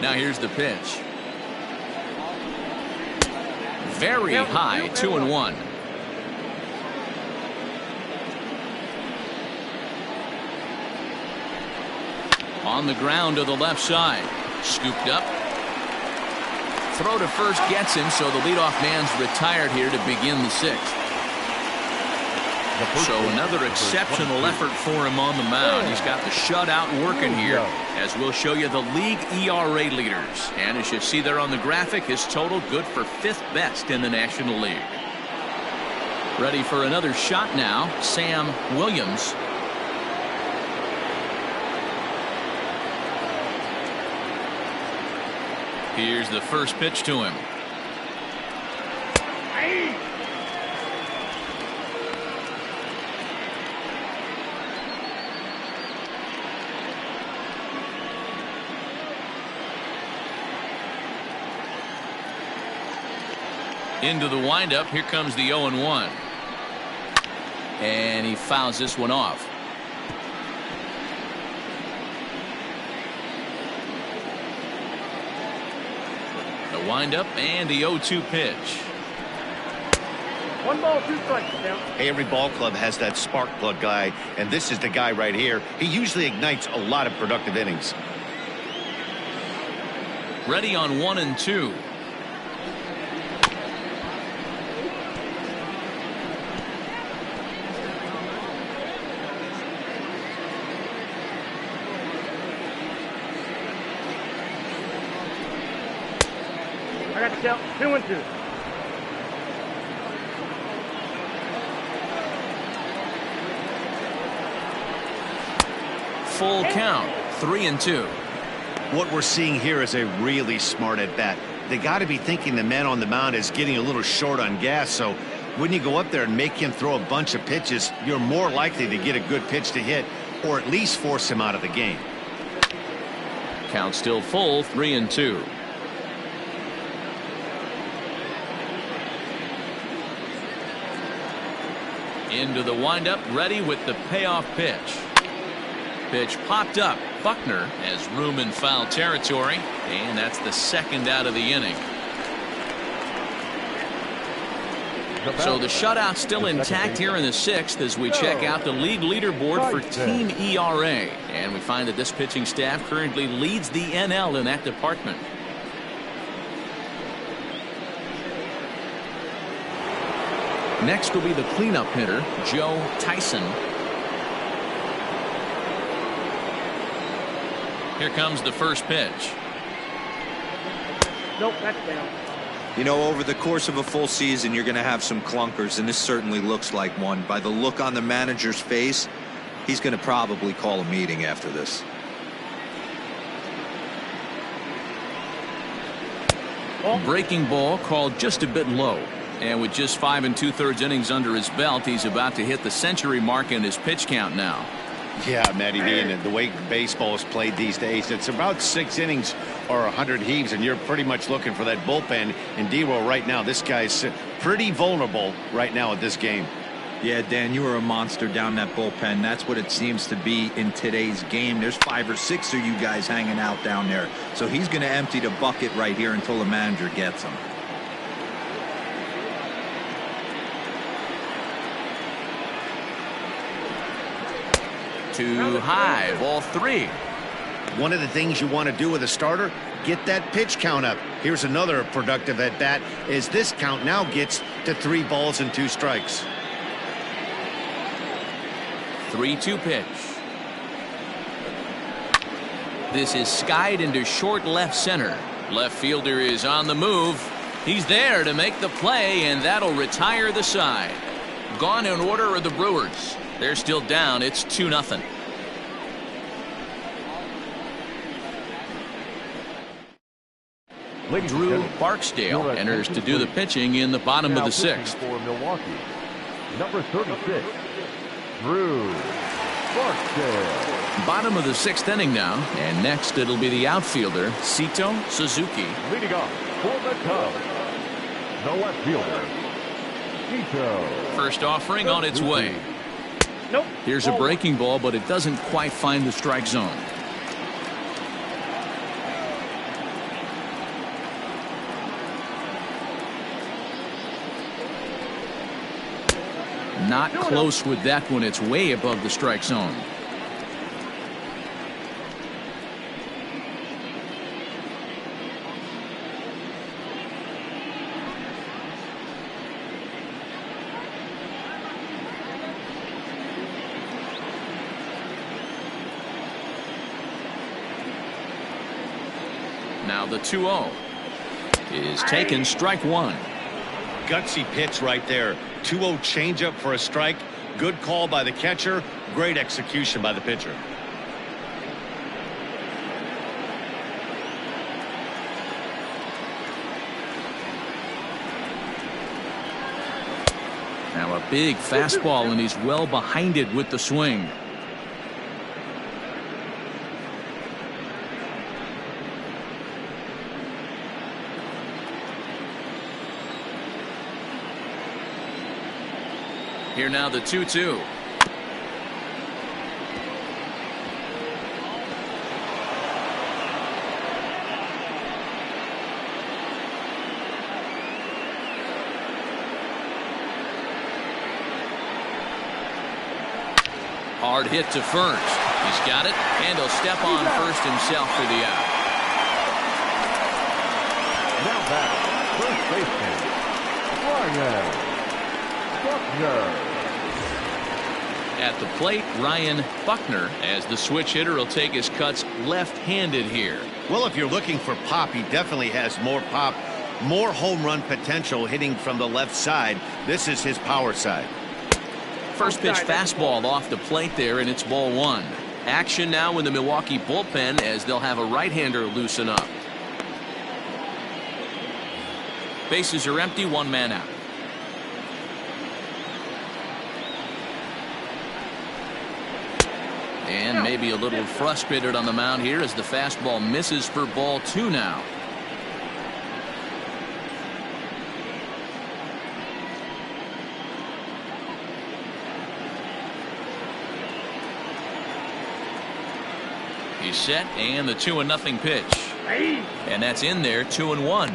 Now here's the pitch. Very high, 2-1. On the ground to the left side. Scooped up. Throw to first gets him, so the leadoff man's retired here to begin the 6th. So another exceptional effort for him on the mound. He's got the shutout working here, as we'll show you the league ERA leaders. And as you see there on the graphic, his total good for 5th best in the National League. Ready for another shot now, Sam Williams. Here's the first pitch to him. Into the windup. Here comes the 0-1. And he fouls this one off. The windup and the 0-2 pitch. 1 ball, 2 strikes. Down. Every ball club has that spark plug guy, and this is the guy right here. He usually ignites a lot of productive innings. Ready on 1-2. I got the count 2-2. Full count, 3-2. What we're seeing here is a really smart at bat. They got to be thinking the man on the mound is getting a little short on gas, so when you go up there and make him throw a bunch of pitches, you're more likely to get a good pitch to hit or at least force him out of the game. Count still full, 3-2. Into the windup, ready with the payoff pitch. Pitch popped up. Buckner has room in foul territory, and that's the 2nd out of the inning. So the shutout still intact here in the 6th as we check out the league leaderboard for team ERA. And we find that this pitching staff currently leads the NL in that department. Next will be the cleanup hitter, Joe Tyson. Here comes the first pitch. Nope, that's down. You know, over the course of a full season, you're going to have some clunkers, and this certainly looks like one. By the look on the manager's face, he's going to probably call a meeting after this. Breaking ball called just a bit low. And with just 5 2/3 innings under his belt, he's about to hit the century mark in his pitch count now. Yeah, Matty V, and the way baseball is played these days, it's about 6 innings or 100 heaves, and you're pretty much looking for that bullpen. And D-Roll right now, this guy's pretty vulnerable right now at this game. Yeah, Dan, you were a monster down that bullpen. That's what it seems to be in today's game. There's 5 or 6 of you guys hanging out down there. So he's going to empty the bucket right here until the manager gets him. Too high, ball 3. One of the things you want to do with a starter, get that pitch count up. Here's another productive at bat, as this count now gets to 3 balls and 2 strikes. 3-2 pitch. This is skied into short left center. Left fielder is on the move. He's there to make the play, and that'll retire the side. Gone in order are the Brewers. They're still down. It's 2-0. Drew Barksdale enters to do the pitching in the bottom of the 6th. For Milwaukee, number 36, Drew Barksdale. Bottom of the 6th inning now, and next it'll be the outfielder, Sito Suzuki. Leading off for the Cubs, the left fielder, Sito. First offering on its way. Nope. Here's a breaking ball, but it doesn't quite find the strike zone. Not close with that one. It's way above the strike zone. Now the 2-0 is taken, strike 1. Gutsy pitch right there. 2-0 changeup for a strike. Good call by the catcher. Great execution by the pitcher. Now a big fastball, and he's well behind it with the swing. Here now the 2-2. Hard hit to first. He's got it, and he'll step on first himself for the out. Now back, first baseman, Ryan Buckner. At the plate, Ryan Buckner, as the switch hitter, will take his cuts left-handed here. Well, if you're looking for pop, he definitely has more pop, more home run potential hitting from the left side. This is his power side. First pitch fastball off the plate there, and it's ball 1. Action now in the Milwaukee bullpen, as they'll have a right-hander loosen up. Bases are empty, 1 man out. And maybe a little frustrated on the mound here as the fastball misses for ball 2 now. He's set, and the 2-0 pitch. And that's in there, 2-1.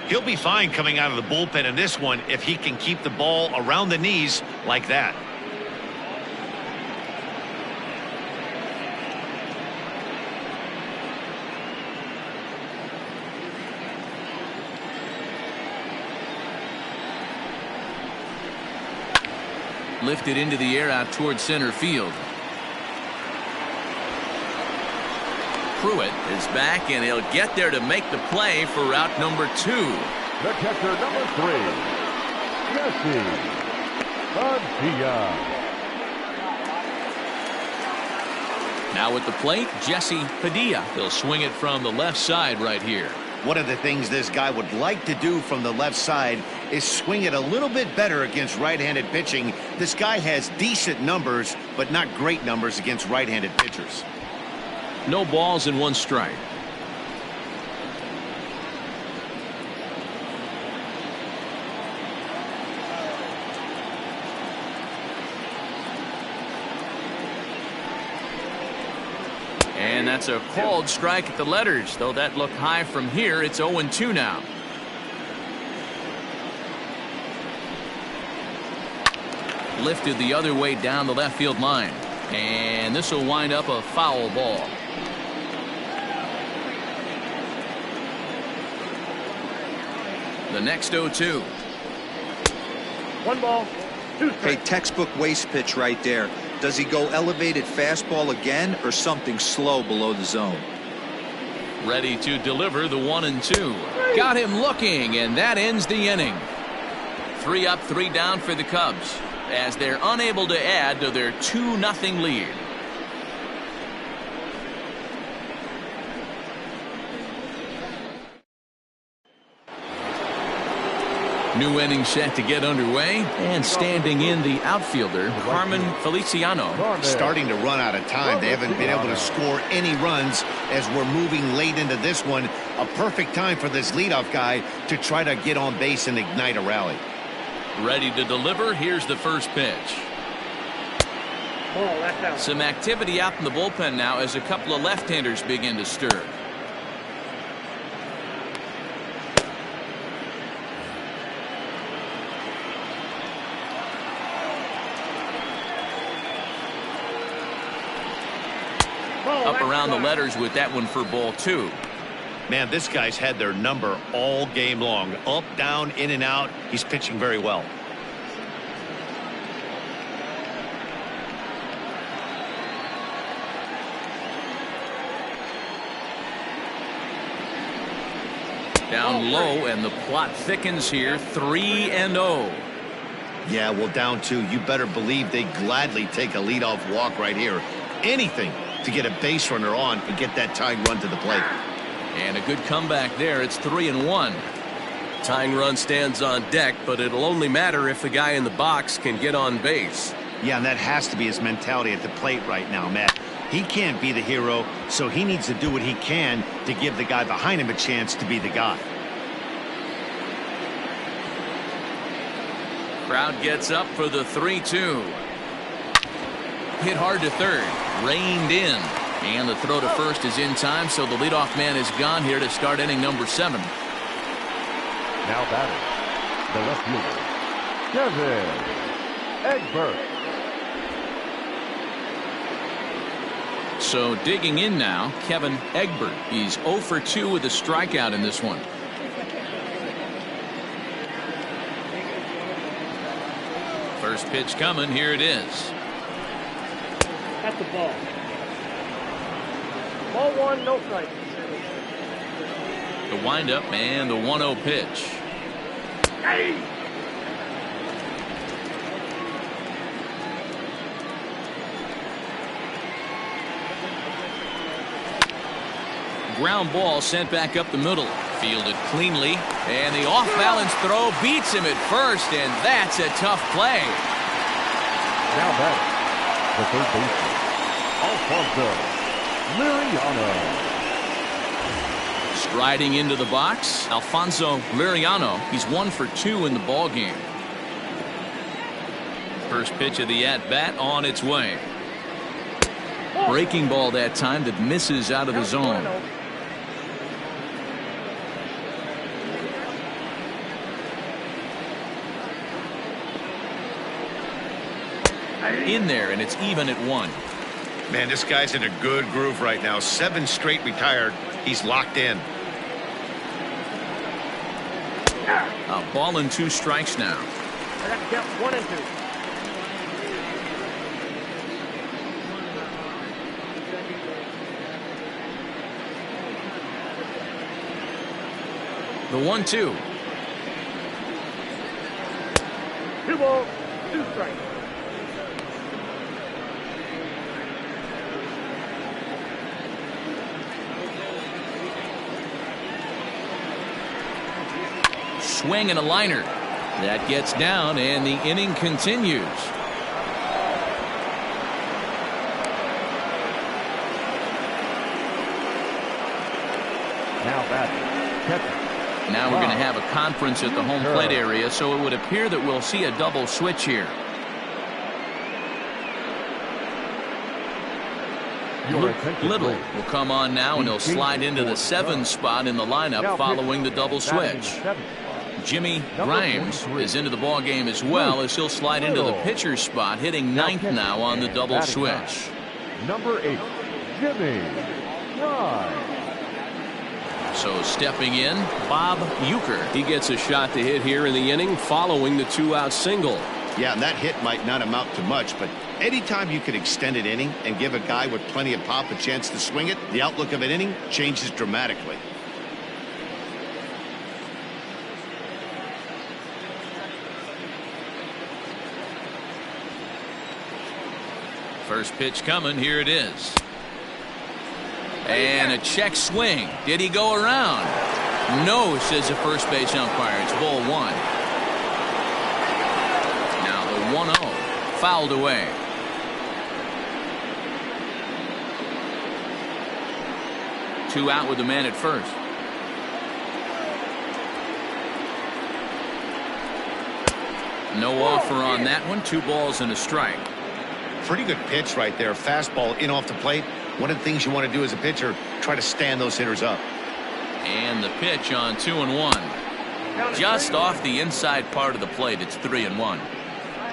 He'll be fine coming out of the bullpen in this one if he can keep the ball around the knees like that. Lifted into the air out towards center field. Pruitt is back, and he'll get there to make the play for route number 2. The catcher, number 3, Jesse-JP. Now at the plate, Jesse Padilla. He'll swing it from the left side right here. One of the things this guy would like to do from the left side is swing it a little bit better against right-handed pitching. This guy has decent numbers, but not great numbers against right-handed pitchers. No balls and 1 strike. And that's a called strike at the letters, though that looked high from here. It's 0-2 now. Lifted the other way down the left field line. And this will wind up a foul ball. The next 0-2. 1 ball, 2 strikes. Hey, textbook waste pitch right there. Does he go elevated fastball again or something slow below the zone? Ready to deliver the 1-2. Got him looking, and that ends the inning. 3 up, 3 down for the Cubs as they're unable to add to their 2-0 lead. New inning set to get underway, and standing in the outfielder, Carmen Feliciano. Starting to run out of time. They haven't been able to score any runs as we're moving late into this one. A perfect time for this leadoff guy to try to get on base and ignite a rally. Ready to deliver. Here's the first pitch. Ball, that's out. Some activity out in the bullpen now as a couple of left-handers begin to stir. Up around the letters with that one for ball 2. Man, this guy's had their number all game long. Up, down, in and out. He's pitching very well. Down low, and the plot thickens here. 3-0. Yeah, well, down 2. You better believe they gladly take a leadoff walk right here. Anything to get a base runner on and get that tying run to the plate. And a good comeback there. It's 3-1. Tying run stands on deck, but it'll only matter if the guy in the box can get on base. Yeah, and that has to be his mentality at the plate right now, Matt. He can't be the hero, so he needs to do what he can to give the guy behind him a chance to be the guy. Crowd gets up for the 3-2. Hit hard to third. Reined in. And the throw to first is in time, so the leadoff man is gone here to start inning number 7. Now batting, the left fielder, Kevin Egbert. So digging in now, Kevin Egbert. He's 0 for 2 with a strikeout in this one. First pitch coming. Here it is. That's the ball. Ball 1, no strike. The windup and the 1-0 pitch. Hey! Ground ball sent back up the middle. Fielded cleanly. And the off-balance throw beats him at first, and that's a tough play. Now batting, the third baseman, Alfonso Liriano. Striding into the box, Alfonso Liriano. He's 1 for 2 in the ball game. First pitch of the at-bat on its way. Breaking ball that time that misses out of the zone. In there, and it's even at 1. Man, this guy's in a good groove right now. 7 straight retired. He's locked in. A ball and 2 strikes now. I got to count 1 and 2. The 1-2. 2 balls, 2 strikes. Swing and a liner. That gets down, and the inning continues. Now batting, catcher. Now we're going to have a conference at the home plate area, so it would appear that we'll see a double switch here. Little will come on now, and he'll slide into the 7 spot in the lineup following the double switch. Jimmy Grimes is into the ball game as well, as he'll slide into the pitcher's spot, hitting 9th now on the double switch. Number 8, Jimmy Grimes. So stepping in, Bob Uecker. He gets a shot to hit here in the inning following the 2-out single. Yeah, and that hit might not amount to much, but anytime you can extend an inning and give a guy with plenty of pop a chance to swing it, the outlook of an inning changes dramatically. First pitch coming. Here it is. And a check swing. Did he go around? No, says the first base umpire. It's ball 1. Now the 1-0. Fouled away. Two out with the man at first. No offer on that one. 2 balls and a strike. Pretty good pitch right there. Fastball in off the plate. One of the things you want to do as a pitcher, try to stand those hitters up. And the pitch on 2-1. Just off the inside part of the plate. It's 3-1.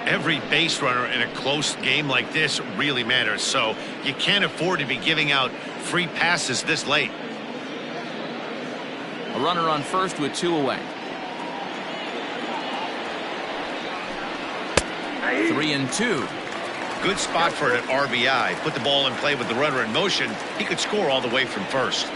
Every base runner in a close game like this really matters, so you can't afford to be giving out free passes this late. A runner on first with 2 away. 3-2. Good spot for an RBI. Put the ball in play with the runner in motion. He could score all the way from first.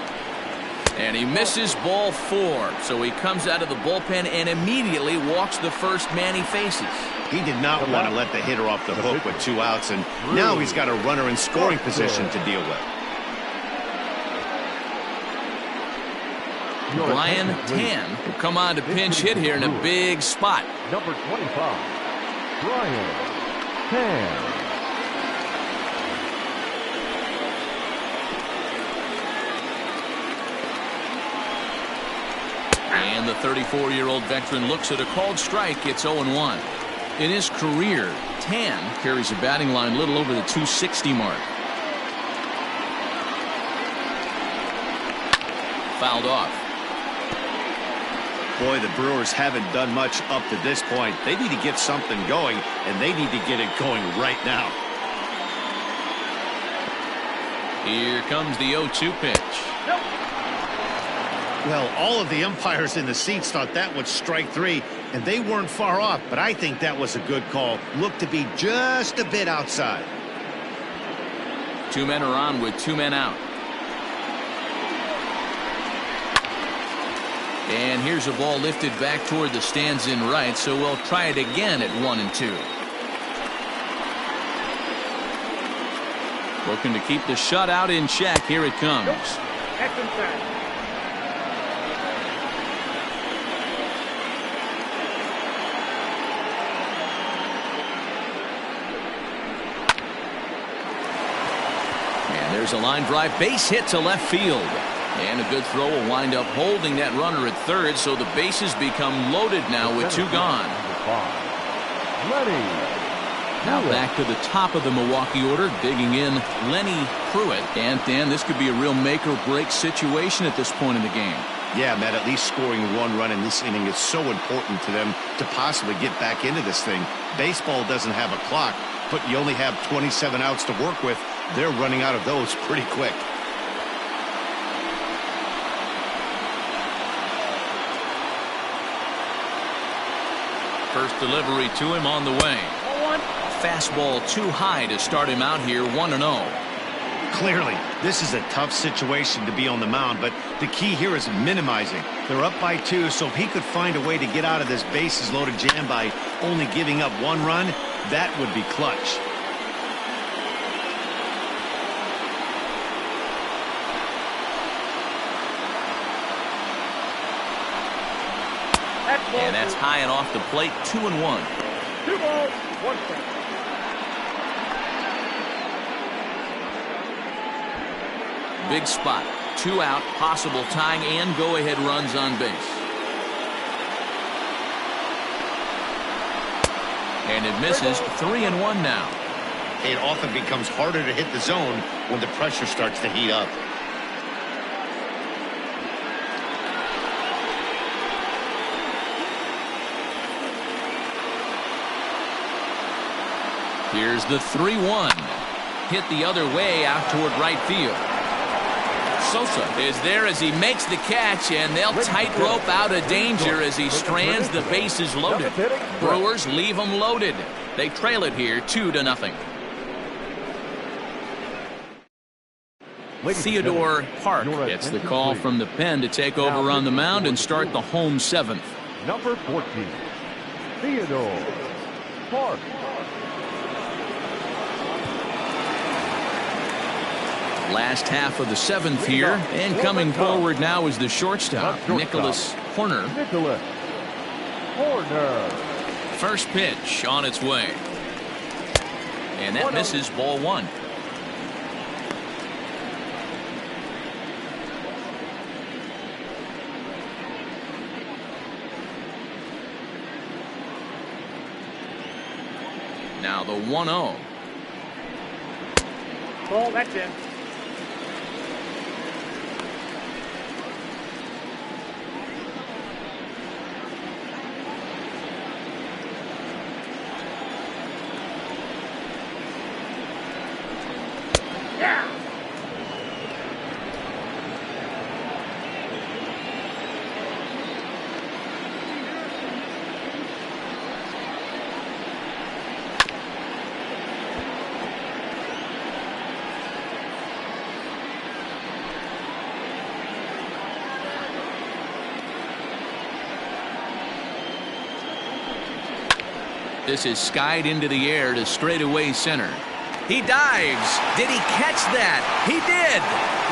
And he misses ball 4. So he comes out of the bullpen and immediately walks the first man he faces. He did not want to let the hitter off the hook with 2 outs, and now he's got a runner in scoring position to deal with. Brian Tan will come on to pinch hit here in a big spot. Number 25, Brian Tan. And the 34-year-old veteran looks at a called strike. It's 0-1. In his career, Tan carries a batting line a little over the 260 mark. Fouled off. Boy, the Brewers haven't done much up to this point. They need to get something going, and they need to get it going right now. Here comes the 0-2 pitch. Well, all of the umpires in the seats thought that was strike 3, and they weren't far off, but I think that was a good call. Looked to be just a bit outside. 2 men are on with 2 men out. And here's a ball lifted back toward the stands in right, so we'll try it again at 1-2. Looking to keep the shutout in check. Here it comes. And there's a line drive base hit to left field. And a good throw will wind up holding that runner at third, so the bases become loaded now with 2 gone. Now back to the top of the Milwaukee order, digging in Lenny Pruitt. And Dan, this could be a real make or break situation at this point in the game. Yeah, Matt, at least scoring 1 run in this inning is so important to them to possibly get back into this thing. Baseball doesn't have a clock, but you only have 27 outs to work with. They're running out of those pretty quick. First delivery to him on the way. Fastball too high to start him out here, 1-0. Clearly, this is a tough situation to be on the mound, but the key here is minimizing. They're up by 2, so if he could find a way to get out of this bases-loaded jam by only giving up 1 run, that would be clutch. And that's high and off the plate, 2-1. 2 balls, 1 strike. Big spot, 2 out, possible tying and go-ahead runs on base. And it misses, 3-1 now. It often becomes harder to hit the zone when the pressure starts to heat up. Here's the 3-1. Hit the other way out toward right field. Sosa is there as he makes the catch, and they'll tightrope out of danger as he strands the bases loaded. Brewers leave them loaded. They trail it here 2-0. Theodore Park gets the call from the pen to take over on the mound and start the home 7th. Number 14, Theodore Park. Last half of the 7th here, and coming forward now is the shortstop, Nicholas Horner. First pitch on its way. And that misses, ball 1. Now the 1-0. Ball, that's in. This is skied into the air to straightaway center. He dives. Did he catch that? He did.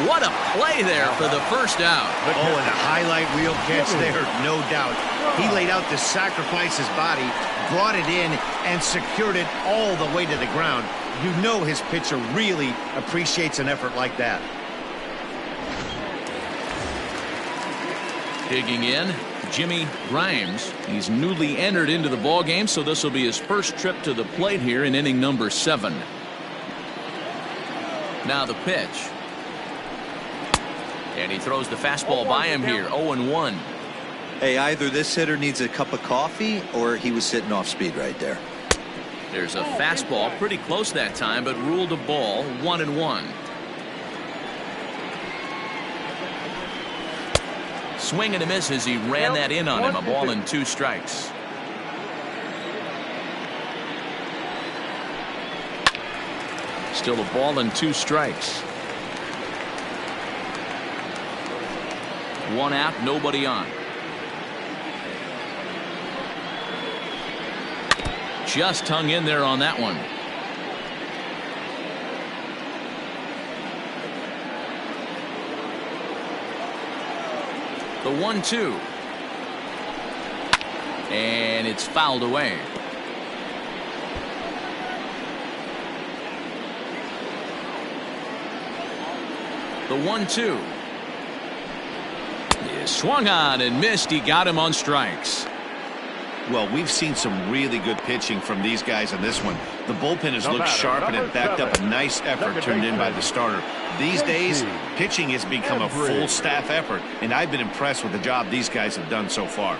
What a play there for the first out. Oh, and a highlight reel catch there, no doubt. He laid out to sacrifice his body, brought it in, and secured it all the way to the ground. You know his pitcher really appreciates an effort like that. Digging in, Jimmy Grimes. He's newly entered into the ballgame, so this will be his first trip to the plate here in inning number 7. Now the pitch. And he throws the fastball by him here, 0-1. Hey, either this hitter needs a cup of coffee or he was sitting off speed right there. There's a fastball pretty close that time, but ruled a ball, 1-1. Swing and a miss as he ran that in on him. A ball and 2 strikes. Still a ball and 2 strikes. 1 out, nobody on. Just hung in there on that one. The 1-2. And it's fouled away. The 1-2. He swung on and missed. He got him on strikes. Well, we've seen some really good pitching from these guys in this one. The bullpen has looked sharp, and it backed up a nice effort turned in by the starter. These days, pitching has become a full staff effort, and I've been impressed with the job these guys have done so far.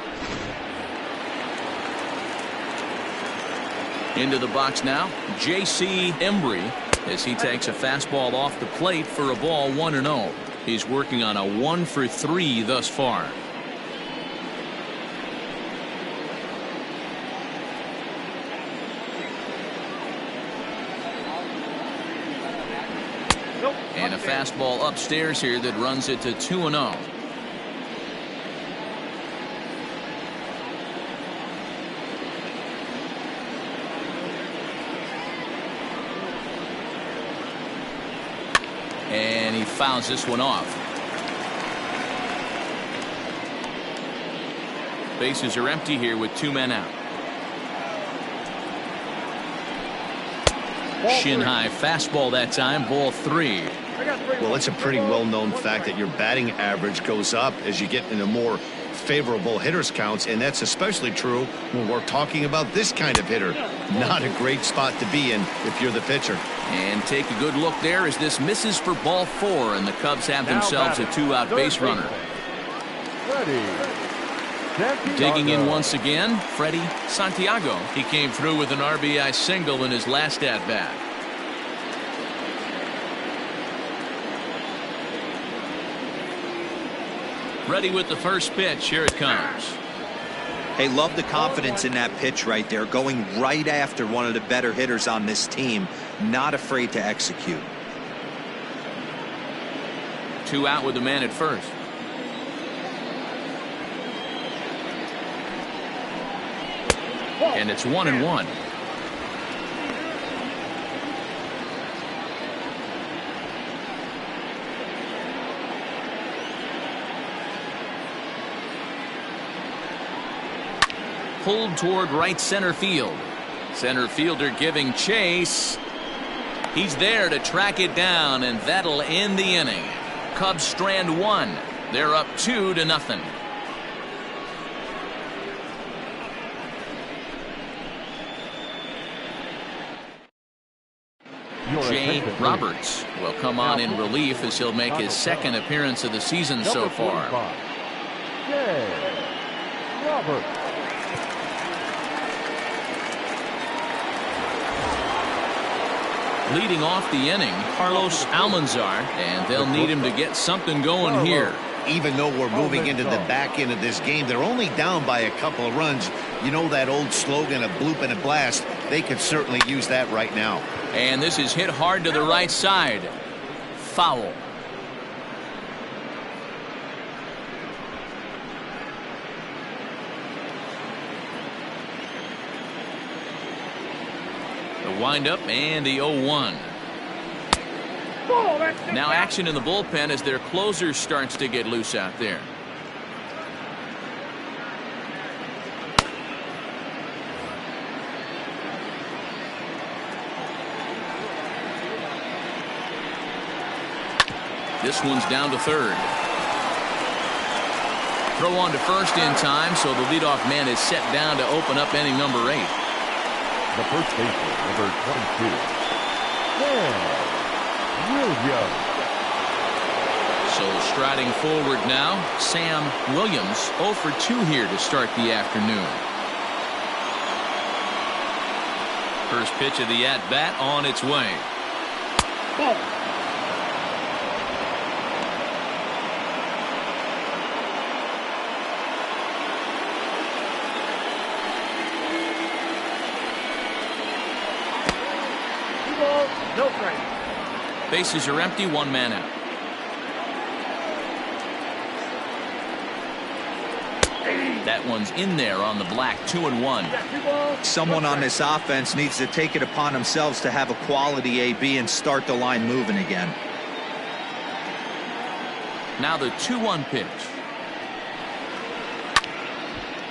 Into the box now, J.C. Embry, as he takes a fastball off the plate for a ball, 1-0. He's working on a 1-for-3 thus far. fastball upstairs here that runs it to 2-0. And he fouls this one off. Bases are empty here with 2 men out. Shin high fastball that time, ball 3. Well, it's a pretty well-known fact that your batting average goes up as you get into more favorable hitters counts, and that's especially true when we're talking about this kind of hitter. Not a great spot to be in if you're the pitcher. And take a good look there as this misses for ball 4, and the Cubs have themselves a 2-out base runner. Digging in once again, Freddie Santiago. He came through with an RBI single in his last at-bat. Ready with the first pitch. Here it comes. Hey, love the confidence in that pitch right there. Going right after one of the better hitters on this team. Not afraid to execute. 2 out with the man at first. And it's 1-1. Pulled toward right center field. Center fielder giving chase. He's there to track it down, and that'll end the inning. Cubs strand 1. They're up 2-0. Jay Roberts will come on in relief as he'll make his second appearance of the season so far. Jay Roberts. Leading off the inning, Carlos Almanzar, and they'll need him to get something going here. Even though we're moving into the back end of this game, they're only down by a couple of runs. You know that old slogan of bloop and a blast? They could certainly use that right now. And this is hit hard to the right side. Foul. The windup and the 0-1. Now action in the bullpen as their closer starts to get loose out there. This one's down to third. Throw on to first in time, so the leadoff man is set down to open up inning number 8. The first baseman, number 22, Sam Williams. So striding forward now, Sam Williams, 0 for 2 here to start the afternoon. First pitch of the at-bat on its way. Ball. No strike. Bases are empty, 1 man out. That one's in there on the black, 2-1. Someone on this offense needs to take it upon themselves to have a quality AB and start the line moving again. Now the 2-1 pitch.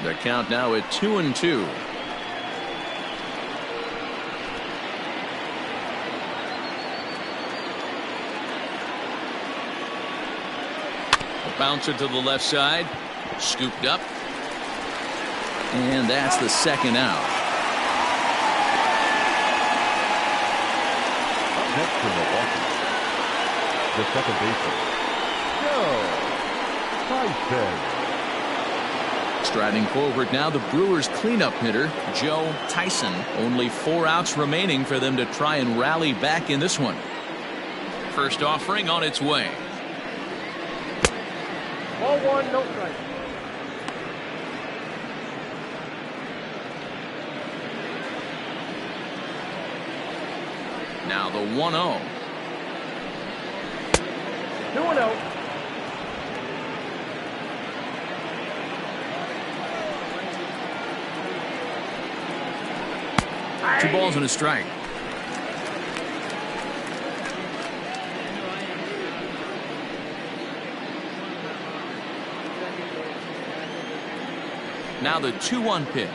The count now at 2-2. Bouncer to the left side, scooped up, and that's the second out. Up next to Milwaukee, the second baseman, Joe Tyson. Striding forward now, the Brewers cleanup hitter, Joe Tyson. Only 4 outs remaining for them to try and rally back in this one. First offering on its way. Ball 1, no strike. Now the 1-0. 2-0. 2 balls and a strike. Now the 2-1 pitch.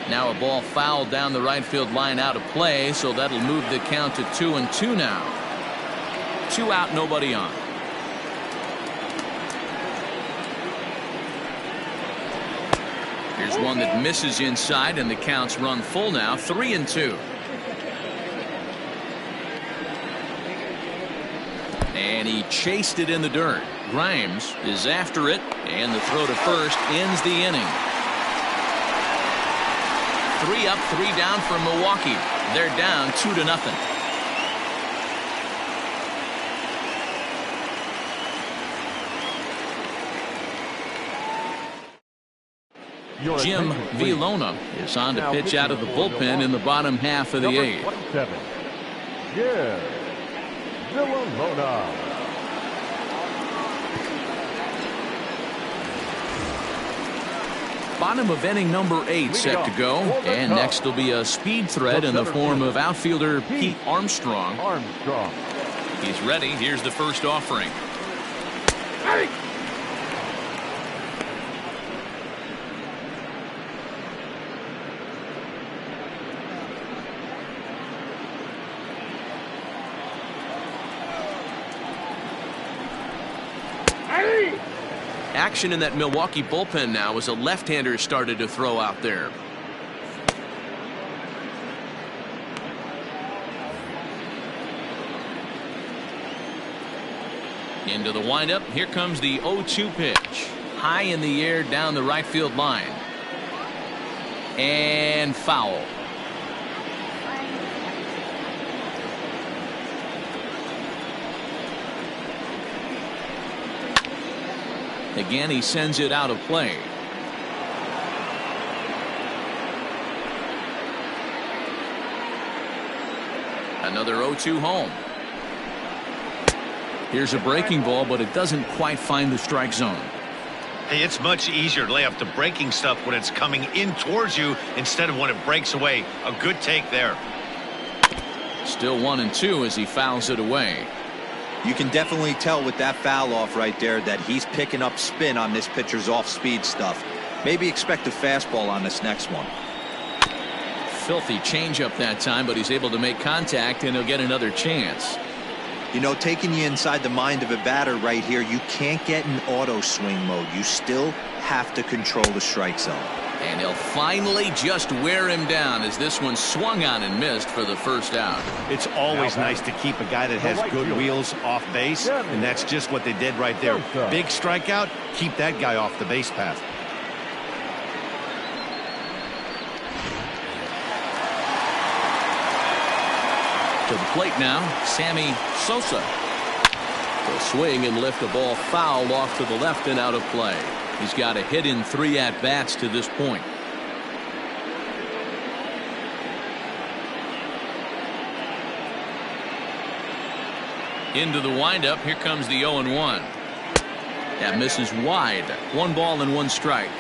Now a ball fouled down the right field line out of play, so that'll move the count to 2-2 now. 2 out, nobody on. Here's one that misses inside, and the count's run full now, 3-2. And he chased it in the dirt. Grimes is after it, and the throw to first ends the inning. 3 up, 3 down for Milwaukee. They're down 2-0. Jim Villalona is on to pitch out of the bullpen in the bottom half of the 8th. 27. Jim Villalona. Bottom of inning number 8 set to go, and next will be a speed threat in the form of outfielder Pete Armstrong. He's ready. Here's the first offering. Action in that Milwaukee bullpen now as a left-hander started to throw out there. Into the windup. Here comes the 0-2 pitch. High in the air down the right field line. And foul. Again, he sends it out of play. Another 0-2 home. Here's a breaking ball, but it doesn't quite find the strike zone. Hey, it's much easier to lay off the breaking stuff when it's coming in towards you instead of when it breaks away. A good take there. Still 1-2 as he fouls it away. You can definitely tell with that foul off right there that he's picking up spin on this pitcher's off-speed stuff. Maybe expect a fastball on this next one. Filthy changeup that time, but he's able to make contact, and he'll get another chance. You know, taking you inside the mind of a batter right here, you can't get in auto swing mode. You still have to control the strike zone. And he'll finally just wear him down as this one swung on and missed for the first out. It's always nice to keep a guy that has good wheels off base, and that's just what they did right there. Big strikeout, keep that guy off the base path. To the plate now, Sammy Sosa. The swing and lift a ball foul off to the left and out of play. He's got a hit in 3 at-bats to this point. Into the windup. Here comes the 0-1. That misses wide. 1 ball and 1 strike.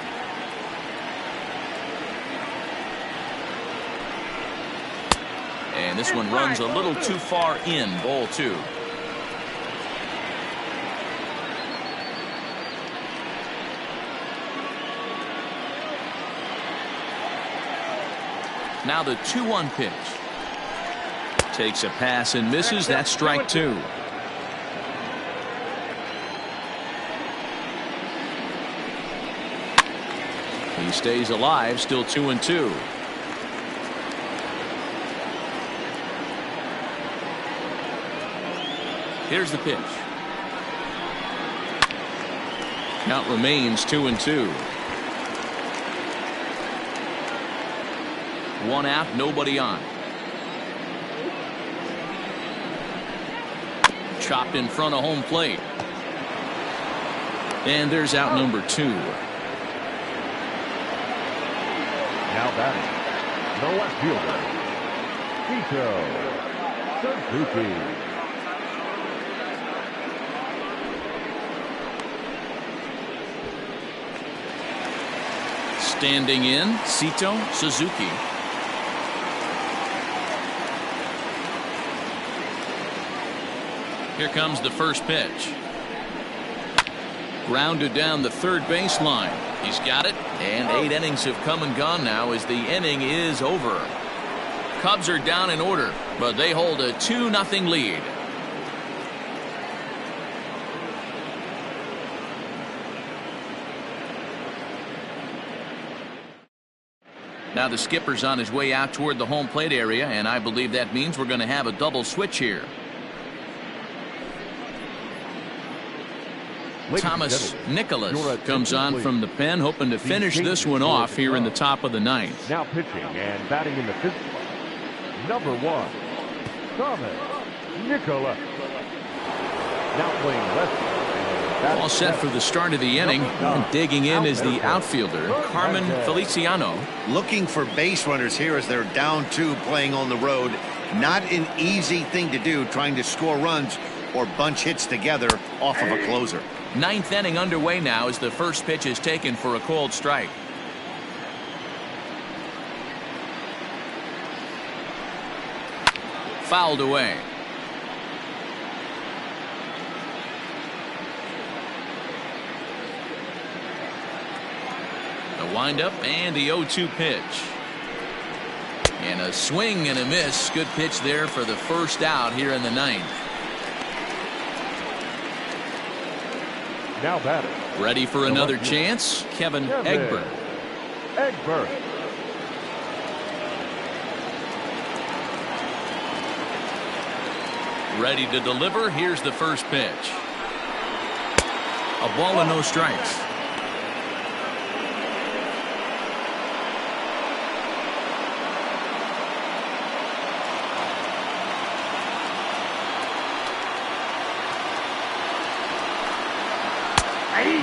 And this one runs a little too far in. Ball 2. Now the 2-1 pitch. Takes a pass and misses. That's strike 2. He stays alive, still 2-2. Here's the pitch. Count remains 2-2. 1 out, nobody on. Chopped in front of home plate. And there's out number 2. Now batting, the left fielder, Suzuki. Standing in, Sito Suzuki. Here comes the first pitch. Grounded down the third baseline. He's got it, and 8 innings have come and gone now as the inning is over. Cubs are down in order, but they hold a 2-0 lead. Now the skipper's on his way out toward the home plate area, and I believe that means we're going to have a double switch here. Thomas Nicholas comes on from the pen, hoping to finish this one off here in the top of the ninth. Now pitching and batting in the fifth spot, number 1, Thomas Nicholas. Now playing left. All set for the start of the inning. And digging in is the outfielder, Carmen Feliciano. Looking for base runners here as they're down 2 playing on the road. Not an easy thing to do, trying to score runs or bunch hits together off of a closer. 9th inning underway now as the first pitch is taken for a called strike. Fouled away. The windup and the 0-2 pitch. And a swing and a miss. Good pitch there for the first out here in the 9th. Now batting. Ready for another chance, Kevin Egbert. Ready to deliver. Here's the first pitch. A ball and no strikes.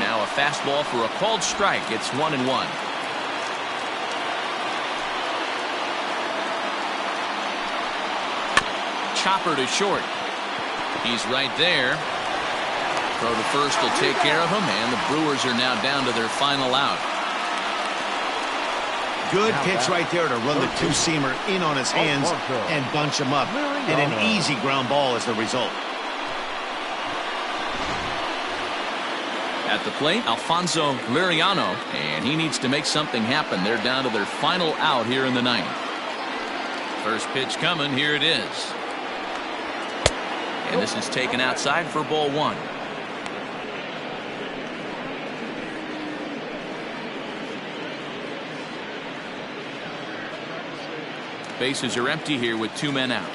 Now a fastball for a called strike. It's 1-1. Chopper to short. He's right there. Throw to first will take care of him, and the Brewers are now down to their final out. Good pitch right there to run the 2-seamer in on his hands and bunch him up. And an easy ground ball is the result. At the plate, Alfonso Liriano, and he needs to make something happen. They're down to their final out here in the 9th. First pitch coming. Here it is. And this is taken outside for ball 1. Bases are empty here with 2 men out.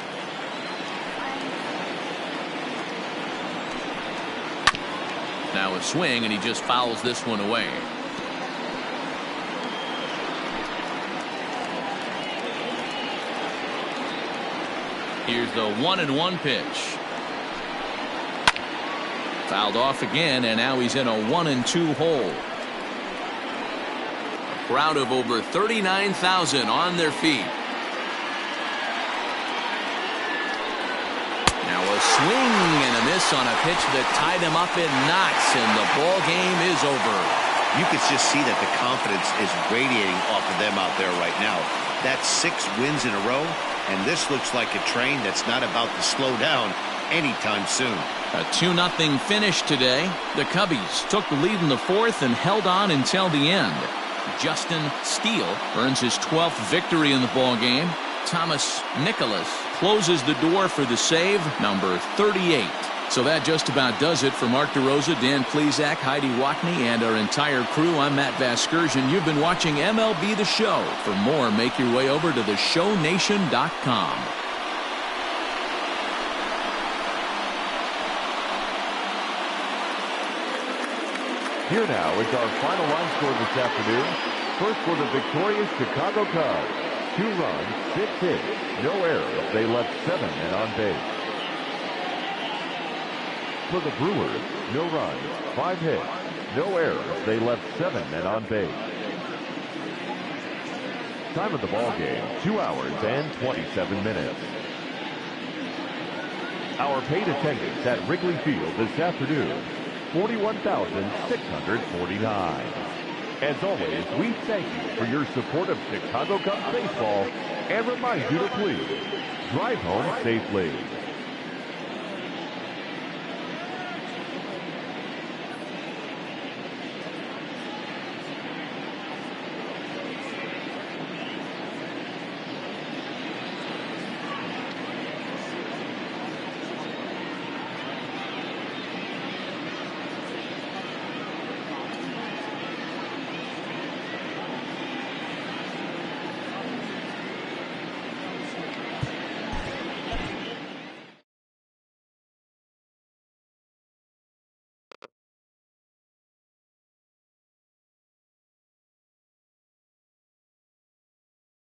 Now a swing, and he just fouls this one away. Here's the 1-1 pitch. Fouled off again, and now he's in a 1-2 hole. A crowd of over 39,000 on their feet. A swing and a miss on a pitch that tied him up in knots, and the ball game is over. You could just see that the confidence is radiating off of them out there right now. That's 6 wins in a row, and this looks like a train that's not about to slow down anytime soon. A 2-0 finish today. The Cubbies took the lead in the 4th and held on until the end. Justin Steele earns his 12th victory in the ball game. Thomas Nicholas closes the door for the save, number 38. So that just about does it for Mark DeRosa, Dan Plesac, Heidi Watney, and our entire crew. I'm Matt Vasgersian. You've been watching MLB The Show. For more, make your way over to theshownation.com. Here now is our final line score this afternoon. First for the victorious Chicago Cubs. 2 runs, 6 hits, no errors. They left 7 men on base. For the Brewers, no runs, 5 hits, no errors. They left 7 men on base. Time of the ball game, 2 hours and 27 minutes. Our paid attendance at Wrigley Field this afternoon, 41,649. As always, we thank you for your support of Chicago Cubs baseball and remind you to please drive home safely.